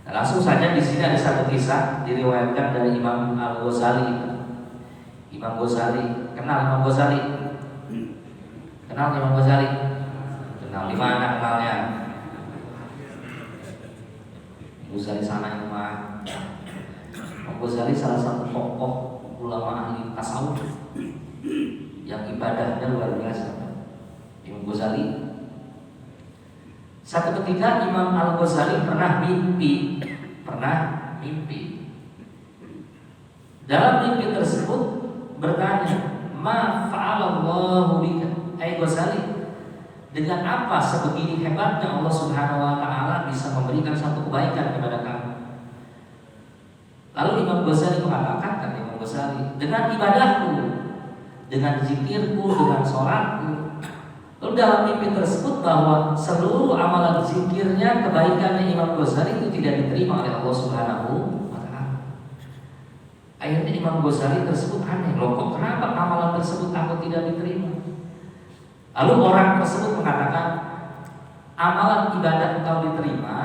Nah, langsung saja di sini ada satu kisah diriwayatkan dari Imam Al-Ghazali. Imam Ghazali, kenal Imam Ghazali? Kenal Imam Ghazali? Kenal di mana kenalnya? Ghazali sana itu mah. Imam Ghazali salah satu tokoh ulama ahli tasawuf yang ibadahnya luar biasa. Imam Ghazali. Satu ketika Imam Al-Ghazali pernah mimpi. Dalam mimpi tersebut bertanya, ma fa'alallahu bika? Hai Ghazali, dengan apa sebegini hebatnya Allah Subhanahu wa Ta'ala bisa memberikan satu kebaikan kepada kamu? Lalu Imam Ghazali mengatakan, kata Imam Ghazali, dengan ibadahku, dengan zikirku, dengan sholatku. Lalu dalam mimpi tersebut bahwa seluruh amalan zikirnya, kebaikannya Imam Ghazali itu tidak diterima oleh Allah Subhanahu wa Ta'ala. Akhirnya Imam Ghazali tersebut aneh, loh kok kenapa amalan tersebut aku tidak diterima? Lalu orang tersebut mengatakan, amalan ibadah engkau diterima,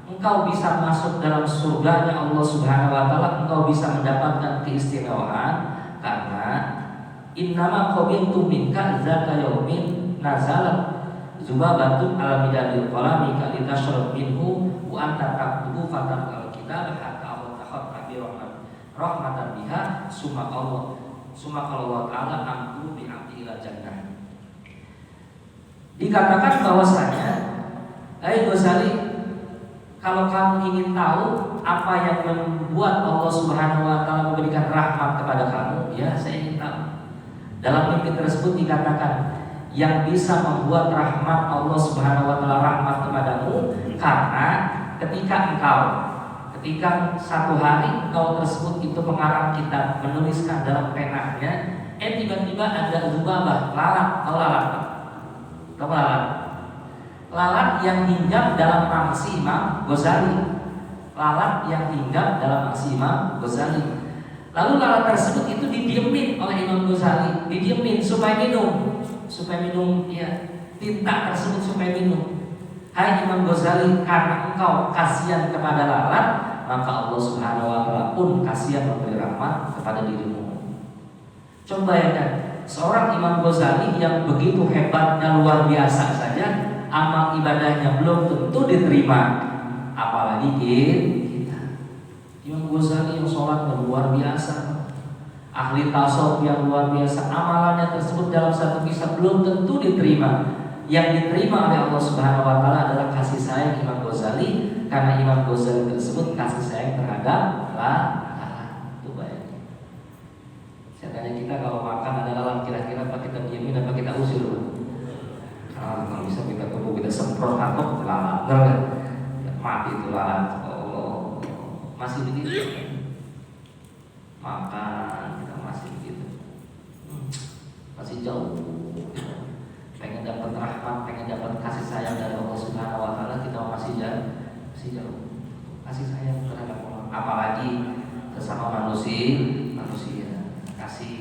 engkau bisa masuk dalam surganya Allah Subhanahu wa Ta'ala, engkau bisa mendapatkan keistimewaan karena innama qabiltu minka zata yaumin nazalat zubabatun ala midadil qalami ka litashrab minhu wa anta taktubu fatal kitab hatta Allah tabi rahmatan biha summa Allah ta'ala amru bi abdi ila jannah. Dikatakan bahwasanya, hai Ghazali, kalau kamu ingin tahu apa yang membuat Allah Subhanahu wa Ta'ala memberikan rahmat kepada kamu, ya saya ingin tahu. Dalam mimpi tersebut dikatakan, yang bisa membuat rahmat Allah Subhanahu wa Ta'ala rahmat kepadamu karena ketika satu hari engkau tersebut itu mengarang kitab, menuliskan dalam penanya, tiba-tiba ada zubabah, lalat yang hinggap dalam mangsi Imam Ghazali. Lalu lalat tersebut itu didiemin oleh Imam Ghazali, supaya minum ya, tinta tersebut supaya minum. Hai Imam Ghazali, karena engkau kasihan kepada lalat, maka Allah Subhanahu wa Ta'ala pun kasihan memberi rahmat kepada dirimu. Coba bayangkan, Seorang Imam Ghazali yang begitu hebatnya luar biasa saja, amal ibadahnya belum tentu diterima, apalagi kita. Imam Ghazali yang sholatnya luar biasa, ahli tasawuf yang luar biasa, amalannya tersebut dalam satu kisah belum tentu diterima. Yang diterima oleh Allah Subhanahu wa taala adalah kasih sayang Imam Ghazali, karena Imam Ghazali tersebut kasih sayang terhadap lalat. Itu baik. Seandainya kita kalau makan ada lalat, kira-kira apa kita diamin apa kita usir? Kalau bisa kita tunggu, kita semprot atau lalat, mati itu lalat. Oh, masih begitu. Makan kita masih begitu, masih jauh. Pengen dapat rahmat, pengen dapat kasih sayang dari Allah Subhanahu wa taala, kita masih jauh. Kasih sayang terhadap orang, apalagi sesama manusia, kasih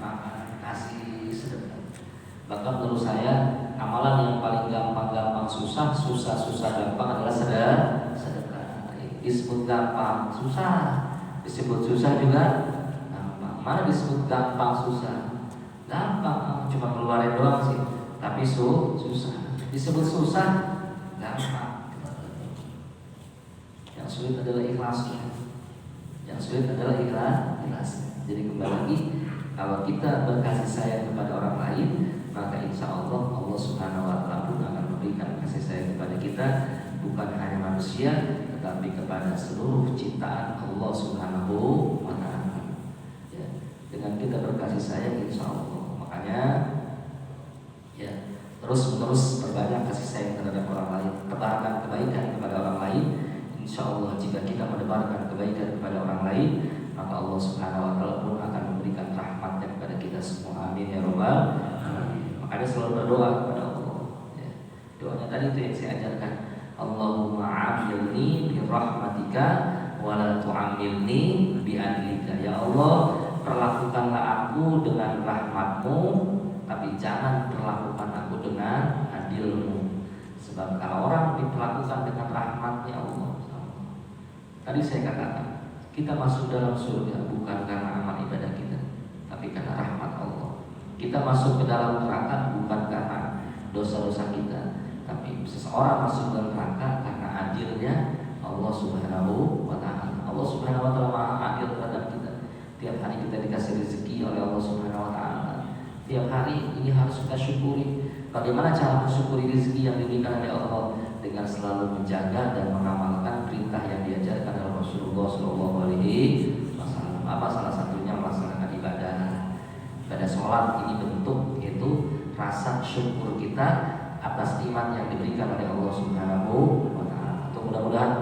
makan, kasih sedekah. Bahkan menurut saya amalan yang paling gampang susah gampang adalah sedekah. Disebut gampang susah, disebut susah juga gampang. Mana disebut gampang susah? Gampang, cuma keluarin doang sih. Tapi susah. Disebut susah gampang. Yang sulit adalah ikhlasnya. Yang sulit adalah ikhlas. Jadi kembali lagi, kalau kita berkasih sayang kepada orang lain, maka insya Allah Allah Subhanahu wa taala pun akan memberikan kasih sayang kepada kita, bukan hanya manusia, tetapi kepada seluruh ciptaan Allah Subhanahu wa taala. Ya, dengan kita berkasih sayang insya Allah, makanya ya, terus perbanyak kasih sayang terhadap orang lain, tebarkan kebaikan kepada orang lain. Insya Allah jika kita menebarkan kebaikan kepada orang lain, maka Allah Subhanahu wa taala pun akan memberikan rahmatnya kepada kita semua. Amin ya rabbal alamin. Makanya selalu berdoa kepada Allah. Ya. Doanya tadi itu yang saya ajarkan. Allahumma amilni bi rahmatika wa la tu'amilni bi adlika. Ya Allah, perlakukanlah aku dengan rahmatmu, tapi jangan perlakukan aku dengan adilmu. Sebab kalau orang diperlakukan dengan rahmatnya Allah, tadi saya katakan, kita masuk dalam surga bukan karena amal ibadah kita, tapi karena rahmat Allah. Kita masuk ke dalam neraka bukan karena dosa-dosa kita, tapi seseorang masuk ke neraka karena adilnya Allah Subhanahu wa taala. Allah Subhanahu wa taala Maha adil terhadap kita. Tiap hari kita dikasih rezeki oleh Allah Subhanahu wa taala. Tiap hari ini harus kita syukuri. Bagaimana cara mensyukuri rezeki yang diberikan oleh Allah? Dengan selalu menjaga dan mengamalkan perintah yang diajarkan oleh Rasulullah SAW. Apa salah satunya melaksanakan ibadah sholat. Ini bentuk yaitu rasa syukur kita atas nikmat yang diberikan oleh Allah Subhanahu wa taala. Atau mudah-mudahan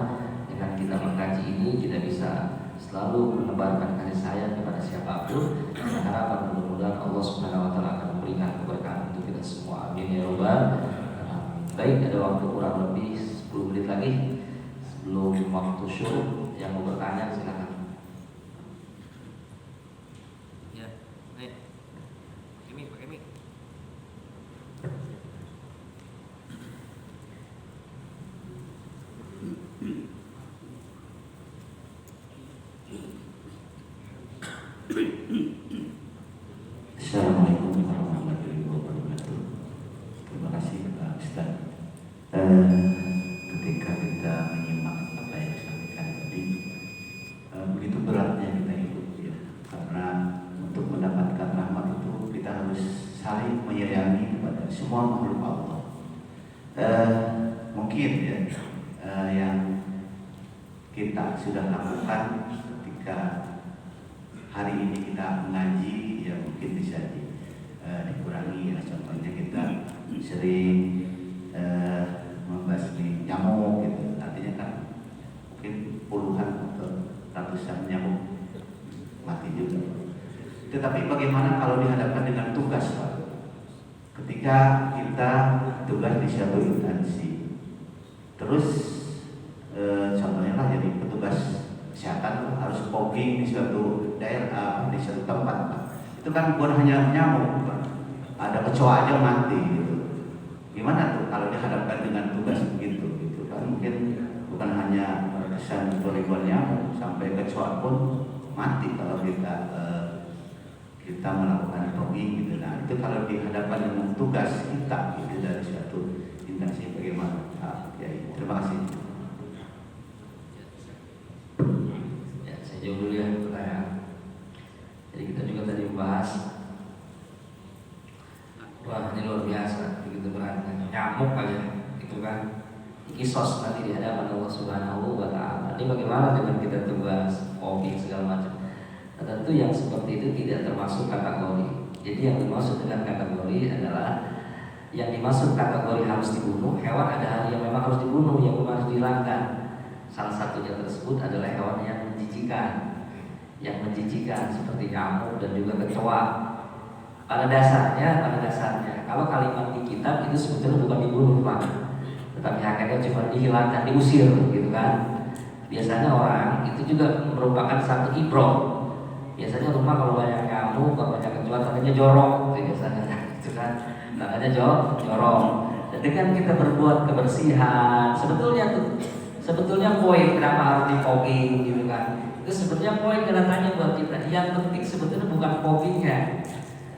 dengan kita mengkaji ini kita bisa selalu menebarkan kasih sayang kepada siapapun. Harapan mudah-mudahan Allah Subhanahu wa taala akan memberikan keberkahan untuk kita semua. Amin ya rabbal alamin. Baik, ada waktu kurang lebih 10 menit lagi sebelum waktu syuruh. Yang mau bertanya silakan. Ya, nih. Pakai mic. Assalamualaikum warahmatullahi wabarakatuh. Terima kasih Pak Ustaz. Ketika kita menyimak apa yang disampaikan tadi, begitu beratnya kita hidup ya, karena untuk mendapatkan rahmat itu kita harus saling menyayangi kepada semua makhluk Allah. Mungkin ya yang kita sudah lakukan ketika hari ini kita mengaji ya mungkin bisa dikurangi ya. Contohnya kita sering membasmi nyamuk gitu, artinya kan mungkin puluhan atau ratusan nyamuk mati juga. Tetapi bagaimana kalau dihadapkan dengan tugas Pak? Ketika kita tugas di suatu instansi, terus contohnya lah jadi petugas kesehatan harus fogging di suatu daerah, di suatu tempat Pak. Itu kan bukan hanya nyamuk Pak, ada kecoa aja mati gitu. Gimana tuh kalau dihadapkan dengan tugas begitu gitu kan? Mungkin bukan hanya ratusan atau ribuan nyamuk, sampai kecoa pun mati kalau kita kita melakukan jogging gitu. Nah itu kalau dihadapkan dengan tugas kita gitu dari suatu instansi bagaimana? Ya, terima kasih. Ya, saya jawab dulu ya pertanyaan. Jadi kita juga tadi membahas, wah ini luar biasa, begitu beratnya, nyamuk aja, gitu kan, kisos nanti di hadapan Allah Subhanahu wa Ta'ala. Ini bagaimana dengan kita tugas, hobi segala macam. Nah, tentu yang seperti itu tidak termasuk kategori. Jadi yang dimaksud dengan kategori adalah yang dimaksud kategori harus dibunuh. Hewan ada hal yang memang harus dibunuh, yang memang harus dihilangkan. Salah satunya tersebut adalah hewan yang menjijikan seperti nyamuk dan juga kecoa. Pada dasarnya kalau kalimat di kitab itu sebetulnya bukan dibunuh Pak, tetapi hakikatnya cuma dihilangkan, diusir gitu kan. Biasanya orang itu juga merupakan satu ibrah. Biasanya rumah kalau banyak nyamuk, kalau banyak kecoa tandanya jorok biasanya gitu kan. Tandanya jorok. Dan dengan kita berbuat kebersihan, sebetulnya poin kenapa harus di-fogging gitu kan. Itu sebetulnya poin kelihatannya buat kita. Yang penting sebetulnya bukan foggingnya,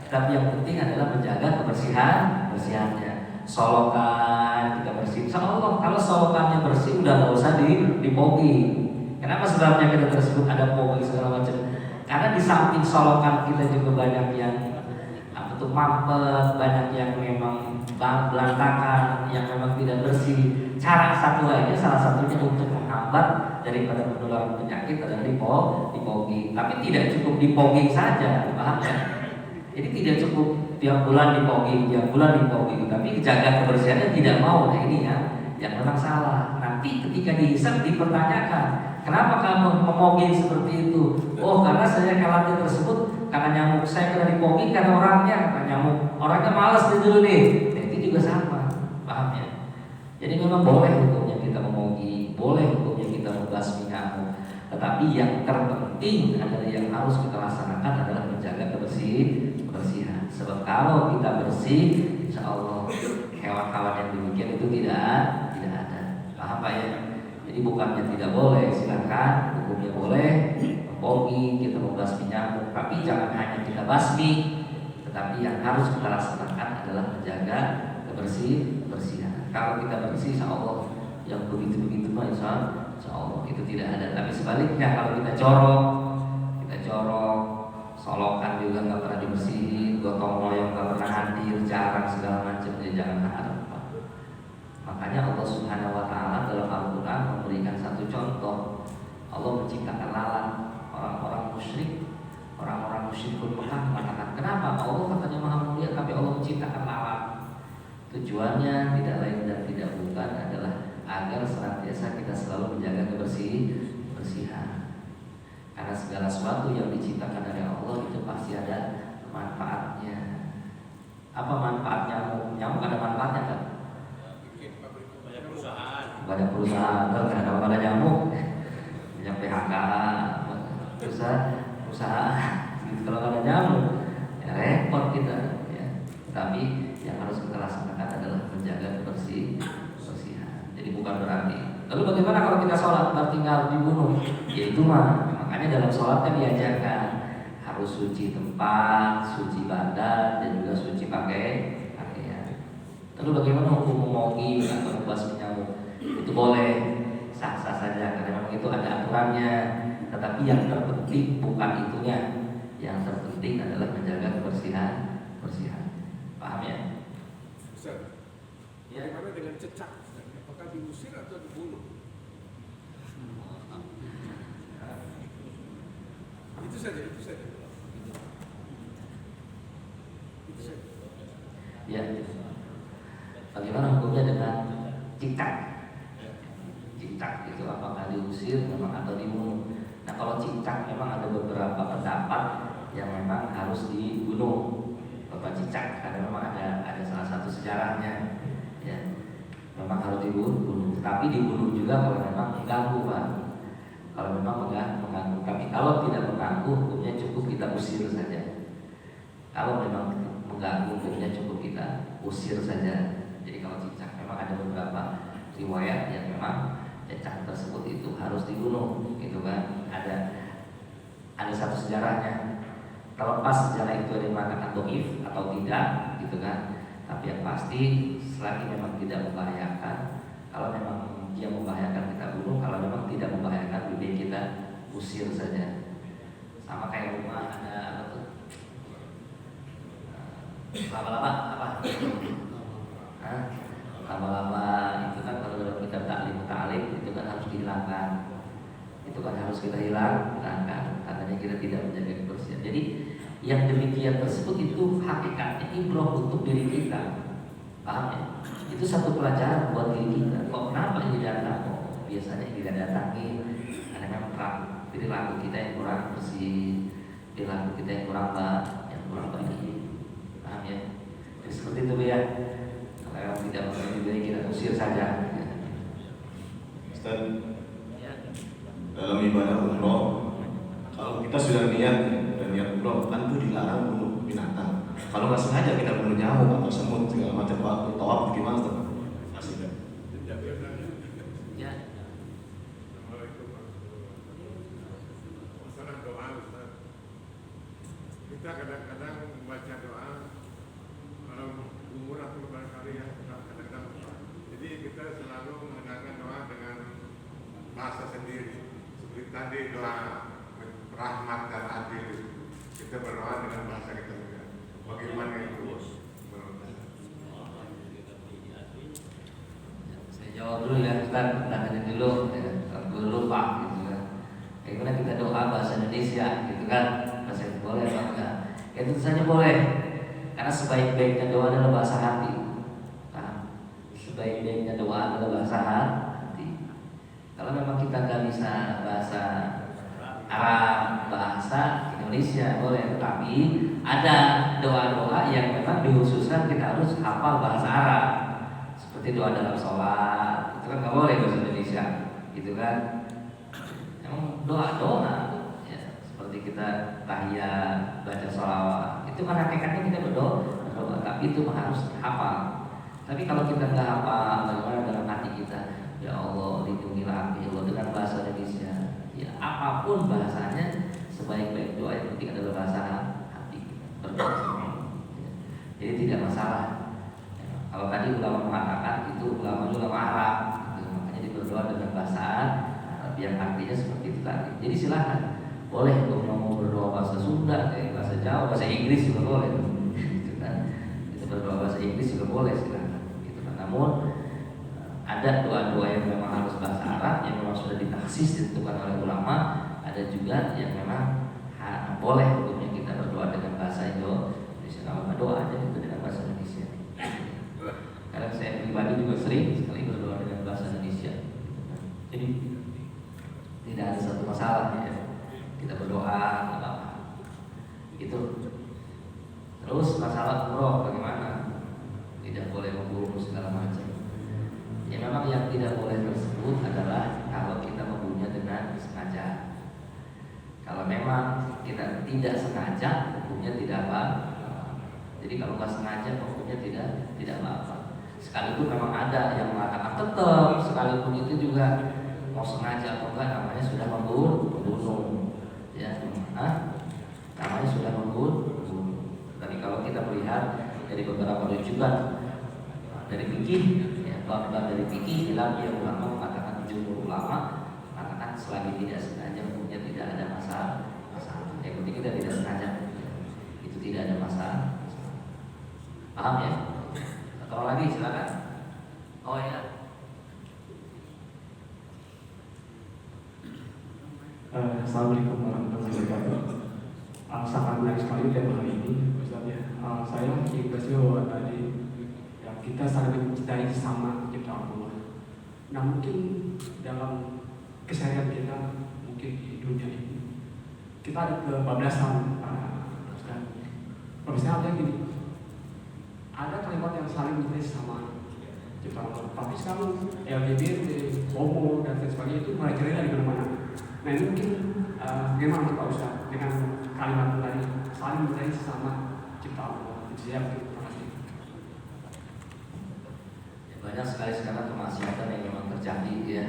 tapi yang penting adalah menjaga kebersihannya. Solokan kita bersih. Insya Allah kalau solokannya bersih udah nggak usah di-fogging. Kenapa sebabnya kita tersebut ada fogging segala macam? Karena di samping solokan kita juga banyak yang mampet, banyak yang memang berantakan, yang memang tidak bersih. Cara salah satunya untuk menghambat daripada penularan penyakit adalah di-fogging. Tapi tidak cukup di-fogging saja, paham ya? Jadi tidak cukup tiap bulan di-fogging, tapi jaga kebersihannya tidak mau. Nah ini ya, yang memang salah. Nanti ketika dihisab dipertanyakan, kenapa kamu memogging seperti itu? Oh, karena saya khawatir tersebut karena nyamuk saya kena di-fogging karena orangnya malas dulu nih. Nah, itu juga sama, paham ya? Jadi memang boleh hukumnya kita memogging, boleh hukumnya kita membasmi nyamuk. Tetapi yang terpenting adalah yang harus kita laksanakan adalah menjaga kebersihan. Sebab kalau kita bersih, insya Allah hewan-hewan yang demikian itu tidak ada. Paham Pak ya? Jadi bukannya tidak boleh, silakan, hukumnya boleh memfogging, kita membasmi nyamuk, tapi jangan hanya kita basmi, tetapi yang harus kita laksanakan adalah menjaga kebersihan. Kalau kita bersih, insya Allah yang begitu mah insya Allah itu tidak ada. Tapi sebaliknya kalau kita corok, solokan juga nggak pernah dibersihin, gotong royong nggak pernah hadir, jarang segala macam, jadi jangan harap. Makanya Allah Subhanahu Wa Taala dalam Al-Quran memberikan satu contoh. Allah menciptakan lalat. Orang-orang musyrikun Mekah mengatakan, kenapa Allah katanya Maha Mulia tapi Allah menciptakan lalat? Tujuannya tidak lain dan tidak bukan adalah agar senantiasa kita selalu menjaga kebersihan. Karena segala sesuatu yang diciptakan dari Allah itu pasti ada manfaatnya. Apa manfaatnya? Nyamuk ada manfaatnya kan? Banyak perusahaan. Kalau ada nyamuk, banyak PHK, perusahaan. Kalau ada nyamuk, ya repot kita. Ya. Tapi yang harus kita laksanakan adalah menjaga kebersihan. Jadi bukan berarti. Lalu bagaimana kalau kita sholat tinggal dibunuh? Ya itu makanya dalam sholat kan diajarkan harus suci tempat, suci badan, dan juga suci pakaian. Lalu bagaimana hukum memogging atau membasmi nyamuk? Itu boleh, sah-sah saja karena memang itu ada aturannya. Tetapi yang terpenting bukan itunya. Yang terpenting adalah menjaga kebersihan. Paham ya? Ustaz, bagaimana dengan cecak? Apakah diusir atau dibunuh? Itu saja. Ya. Bagaimana hukumnya dengan cicak? Cicak itu apakah diusir memang atau dibunuh? Nah kalau cicak memang ada beberapa pendapat yang memang harus dibunuh. Bapak cicak karena memang ada salah satu sejarahnya, ya memang harus dibunuh. Tapi dibunuh juga kalau memang mengganggu Pak. Kalau memang mengganggu. Tapi kalau tidak mengganggu, hukumnya cukup kita usir saja. Kalau memang mengganggu, hukumnya cukup kita usir saja. Jadi kalau cicak memang ada beberapa riwayat yang memang cicak tersebut itu harus dibunuh, gitu kan? Ada satu sejarahnya. terlepas sejarah itu ada yang mengatakan doif atau tidak, gitu kan. Tapi yang pasti selagi memang tidak membahayakan, kalau memang dia membahayakan kita bunuh, kalau memang tidak membahayakan lebih baik kita usir saja. Sama kayak rumah ada apa tuh? Laba-laba apa? Laba-laba itu kan kalau dalam kitab ta'lim itu kan harus dihilangkan. Itu kan harus kita hilangkan katanya kita tidak menjaga kebersihan. Jadi yang demikian tersebut itu hakikatnya ibrah untuk diri kita, paham ya? Itu satu pelajaran buat diri kita. Kok kenapa ini datang? Oh, biasanya ini tidak datangi karena memang perilaku kita yang kurang bersih, perilaku kita yang kurang baik, paham ya? Jadi seperti itu ya. Kalau tidak lebih baik kita usir saja. Ustaz, dalam ibadah umroh, kalau kita sudah niat umroh, kan itu dilarang bunuh binatang. Kalau nggak sengaja kita bunuh nyamuk atau semut segala macam, waktu tawaf gimana Ustaz? Masih kan? Ya. Masalah doa Ustaz. Kita kadang-kadang membaca doa umur atau barangkali ya kadang-kadang. Jadi kita selalu mendengarkan doa dengan bahasa sendiri. Seperti tadi doa rahmat dan adil, kita berdoa dengan bahasa kita sendiri. Bagaimana itu? Saya jawab dulu ya Ustaz, tanya dulu ya, gue lupa gitu kan. Bagaimana kita doa bahasa Indonesia gitu kan? Bahasa itu boleh apa enggak? Ya tentu saja boleh. Karena sebaik-baiknya doa adalah bahasa hati. Paham? Sebaik-baiknya doa adalah bahasa hati. Kalau memang kita nggak bisa bahasa Arab, bahasa Indonesia boleh, tapi ada doa-doa yang memang dikhususkan kita harus hafal bahasa Arab. Seperti doa dalam sholat, itu kan nggak boleh bahasa Indonesia, gitu kan? Emang doa-doa, ya, seperti kita tahiyat, baca sholawat, itu kan hakikatnya kita berdoa, tapi itu harus hafal. Tapi kalau kita nggak hafal, bagaimana dalam hati kita? Ya Allah, lindungilah aku ya Allah dengan bahasa Indonesia. Ya apapun bahasanya, sebaik-baik doa yang penting adalah bahasa hati kita, berdoa. Jadi tidak masalah. Kalau tadi ulama mengatakan itu ulama Arab, gitu. Makanya dia berdoa dengan bahasa Arab yang artinya seperti itu tadi. Jadi silakan, boleh kalau mau berdoa bahasa Sunda, bahasa Jawa, bahasa Inggris juga boleh. Gitu kan? Kita berdoa bahasa Inggris juga boleh silakan. Gitu kan? Namun ada doa-doa yang memang harus bahasa Arab yang memang sudah ditaksis ditentukan oleh ulama. Ada juga yang memang boleh hukumnya kita berdoa dengan bahasa Indonesia. Kalau doa aja itu dengan bahasa Indonesia. Karena saya pribadi juga sering sekali berdoa dengan bahasa Indonesia. Jadi tidak ada satu masalah ya. Kita berdoa apa itu. Terus masalah umroh bagaimana? Tidak boleh membunuh segala macam. Ya memang yang tidak boleh tersebut adalah kalau kita membunuhnya dengan sengaja. Kalau memang kita tidak sengaja, hukumnya tidak apa. Jadi kalau nggak sengaja, hukumnya tidak apa. Sekalipun memang ada yang mengatakan tetap, sekalipun itu juga mau sengaja atau enggak, namanya sudah membunuh. Ya, namanya sudah membunuh. Tapi kalau kita melihat dari beberapa rujukan dari fikih, ya, bab-bab dari fikih, bilang ya ulama mengatakan, jumhur ulama mengatakan selagi tidak sengaja hukumnya tidak ada masalah. Yang penting kita tidak sengaja, itu tidak ada masalah. Paham ya? Kalau lagi silakan. Oh ya. Assalamualaikum warahmatullahi wabarakatuh. Sangat menarik sekali tema hari ini, Ustaz ya. Saya ingin bahwa tadi ya, kita saling mencintai sama ciptaan Allah. Nah mungkin dalam keseharian kita, mungkin di dunia ini, kita ada kebablasan, Ustaz. Misalnya ada gini, ada kalimat yang saling mencintai sama ciptaan Allah. Tapi sekarang LGBT, homo dan sebagainya itu mulai dari mana-mana. Nah ini mungkin bagaimana Pak Ustaz dengan kalimat tadi saling mencintai sesama ciptaan Allah. Terima kasih. Banyak sekali sekarang kemaksiatan yang memang terjadi ya.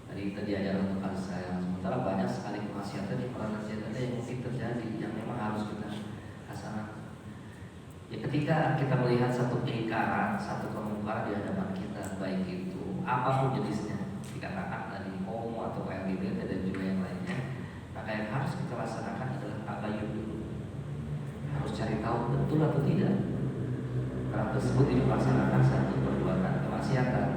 Tadi kita diajar untuk kasih sayang. Sementara banyak sekali kemaksiatan yang mungkin terjadi yang memang harus kita laksanakan. Ya, ketika kita melihat satu keingkaran, satu kemungkaran di hadapan kita, baik itu apapun jenisnya, dikatakan tadi homo atau LGBT dan juga yang lainnya, maka yang harus kita laksanakan adalah tabayun dulu. Harus cari tahu betul atau tidak orang tersebut ini melaksanakan satu perbuatan kemaksiatan.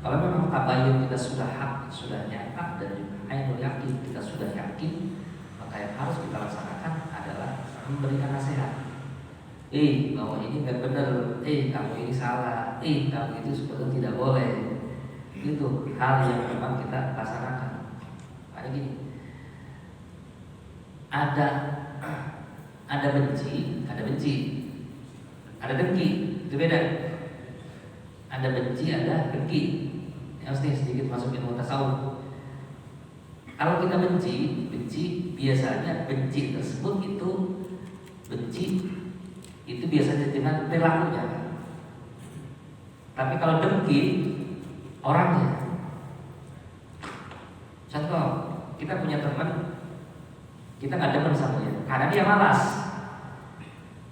Kalau memang tabayun kita sudah hak, sudah nyata dan juga ainul yakin, kita sudah yakin, maka yang harus kita laksanakan adalah memberikan nasihat. Bahwa ini nggak benar, kamu ini salah, kamu itu sebetulnya tidak boleh. Itu hal yang memang kita laksanakan. Kayak gini, ada benci, ada dengki, itu beda. Ada benci, ada dengki. Yang mesti sedikit masuk ilmu tasawuf. Kalau kita benci biasanya benci tersebut itu biasanya dengan perilakunya. Tapi kalau dengki orangnya. Contoh, kita punya teman, kita nggak demen sama dia karena dia malas.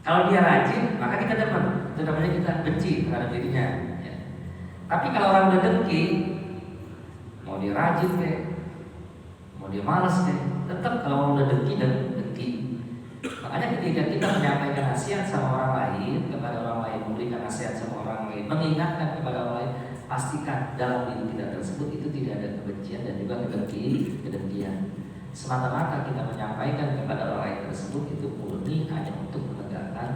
Kalau dia rajin, maka kita demen. Itu namanya kita benci terhadap dirinya. Ya. Tapi kalau orang udah dengki, mau dia rajin deh, mau dia malas deh, tetap kalau udah dengki dan dengki. Makanya ketika kita menyampaikan nasihat sama orang lain, kepada orang lain, memberikan nasihat sama orang lain, mengingatkan kepada orang lain, pastikan dalam diri kita tersebut itu tidak ada kebencian dan juga kedengkian. Semata-mata kita menyampaikan kepada orang lain tersebut itu murni hanya untuk menegakkan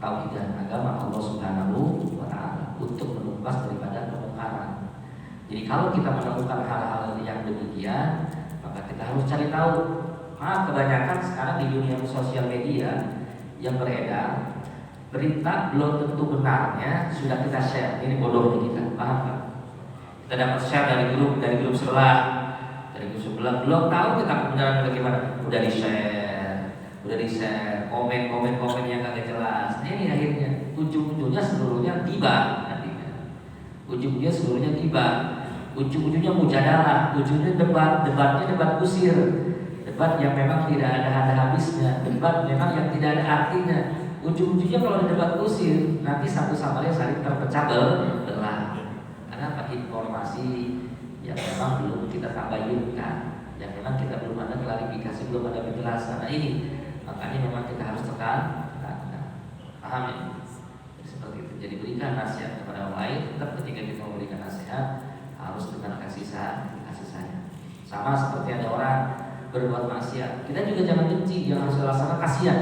tauhid dan agama Allah Subhanahu wa Ta'ala, untuk menumpas daripada kemungkaran. Jadi kalau kita menemukan hal-hal yang demikian, maka kita harus cari tahu. Kebanyakan sekarang di dunia sosial media yang beredar, berita belum tentu benarnya sudah kita share. Ini bodohnya kita, paham kan? Kita dapat share dari grup sebelah, belum tahu kita kebenaran bagaimana, udah di share, komen yang kagak jelas. Nah, ini akhirnya ujung-ujungnya seluruhnya tiba nantinya. Ujung-ujungnya mujadalah, ujungnya debatnya debat kusir. Debat yang memang tidak ada habisnya, debat memang yang tidak ada artinya. Ujung-ujungnya kalau ada debat kusir, nanti satu sama lain saling terpecah belah. Karena informasi yang memang belum kita tabayunkan, yang memang kita belum ada klarifikasi, belum ada penjelasan. Nah ini, makanya memang kita harus tekan. Paham ya? Seperti itu. Jadi berikan nasihat kepada orang lain. Tetap ketika kita memberikan nasihat harus dengan kasih sayang. Sama seperti ada orang berbuat maksiat, kita juga jangan benci, yang harus dilaksanakan kasihan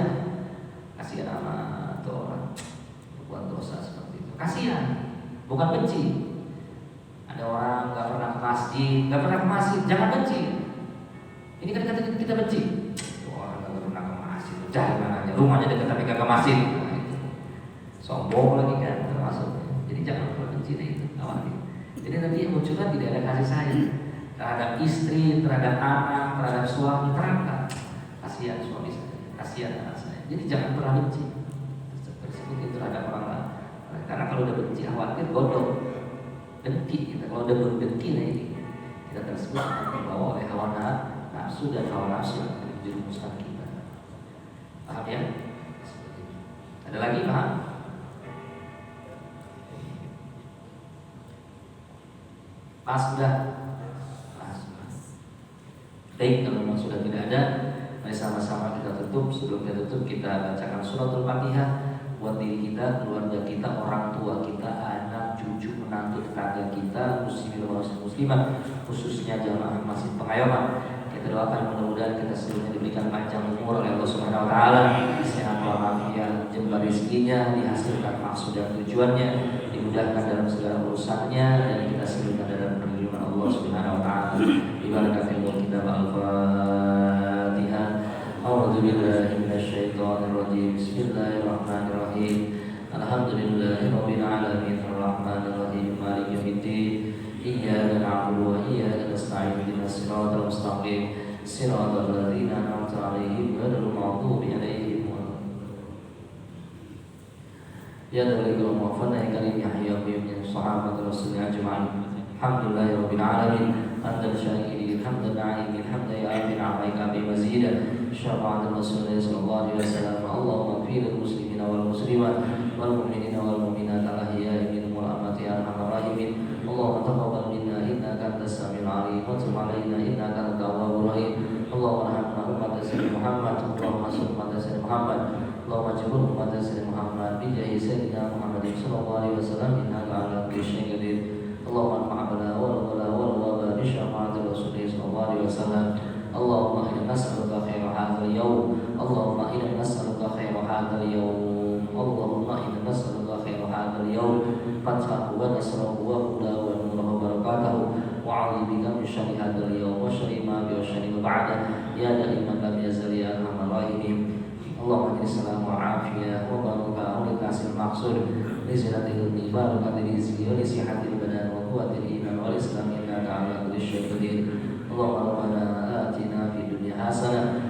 sama atau orang berbuat dosa seperti itu. Kasihan, bukan benci. Ada orang nggak pernah ke masjid, jangan benci. Ini kan kita benci. Orang nggak pernah ke masjid, dari mananya? Rumahnya dekat tapi nggak ke masjid. Nah, itu. Sombong lagi kan termasuk. Jadi jangan pernah benci itu, awalnya. Jadi nanti yang munculkan tidak ada kasih sayang terhadap istri, terhadap anak, terhadap suami, terangkan. Kasihan suami saya, kasihan anak saya. Jadi jangan pernah benci tersebut itu terhadap orang lain. Karena kalau udah benci khawatir bodoh, dengki kita. Kalau udah berdengki ini kita tersebut akan terbawa oleh hawa nafsu dan hawa nafsu yang menjerumuskan kita. Paham ya? Ada lagi paham? Pas sudah. Baik, kalau memang sudah tidak ada, mari sama-sama kita tutup. Sebelum kita tutup, kita bacakan suratul Fatihah buat diri kita, keluarga kita, orang tua kita, anak, cucu, menantu, tetangga kita, muslimin dan muslimat, khususnya jamaah masjid Pengayoman. Kita doakan mudah-mudahan kita seluruhnya diberikan panjang umur oleh Allah Subhanahu wa Ta'ala, sehat walafiat, jembar rezekinya, dihasilkan maksud dan tujuannya, dimudahkan dalam segala urusannya, dan kita seluruhnya dalam perlindungan Allah Subhanahu wa Ta'ala. Ibaratkan kitab Al-Fatihah. A'udzu billahi minasyaitonir rajim. Bismillahirrahmanirrahim. Alhamdulillahirabbil alamin arrahmanir rahim maliki yaumiddin. Iyyaka na'budu wa iyyaka nasta'in ihdinas siratal mustaqim siratal ladzina an'amta 'alaihim ghairil maghdubi 'alaihim ya dzal jalali wal ikram ya karim ya hayyu ya qayyum ya sahabat rasul ajma'in. Alhamdulillahirabbil alamin. Hamdan syakirin, hamdan na'imin, hamdan ya'afin 'alaika bi mazida. Syafa'atul Rasulullah sallallahu alaihi wasallam. Allahumma ighfir lil muslimina wal muslimat wal mu'minina wal mu'minat al-ahya'i minhum wal amwati ya arhamar rahimin. Allahumma taqabbal minna innaka antas samiul 'alim wa tub 'alaina innaka antat tawwabur rahim. Allahumma arhamna ummata sayyidina Muhammad. Allahumma salli ummata sayyidina Muhammad. Allahumma jibur ummata sayyidina Muhammad bi jahi sayyidina Muhammad sallallahu alaihi wasallam innaka 'ala kulli syai'in qadir. Allahumma anfa'na wal wala wal waba bi syafa'atir Rasulullah sallallahu alaihi wasallam. Allahumma inna nas'aluka khaira hadzal yawm. Allahumma inna nas'aluka khaira hadzal yawm. Allahumma inna nas'aluka khaira hadzal yawm. Fathahu wa nasrahu wa hudahu wa nuruhu wa barakatuhu. Wa 'adzibika min syarri hadzal yawm wa syarri ma bi wa syarri ma ba'da. Ya da'iman lam yazal ya arhamar rahimin. Allahumma inna salamu wa afiyah wa baraka wa likasil maqsud li zinatil ilmi barakatil rizqi wa li sihatil badan wa quwwatil iman wal islam innaka 'ala kulli syai'in qadir. Allahumma rabbana atina fid dunya hasanah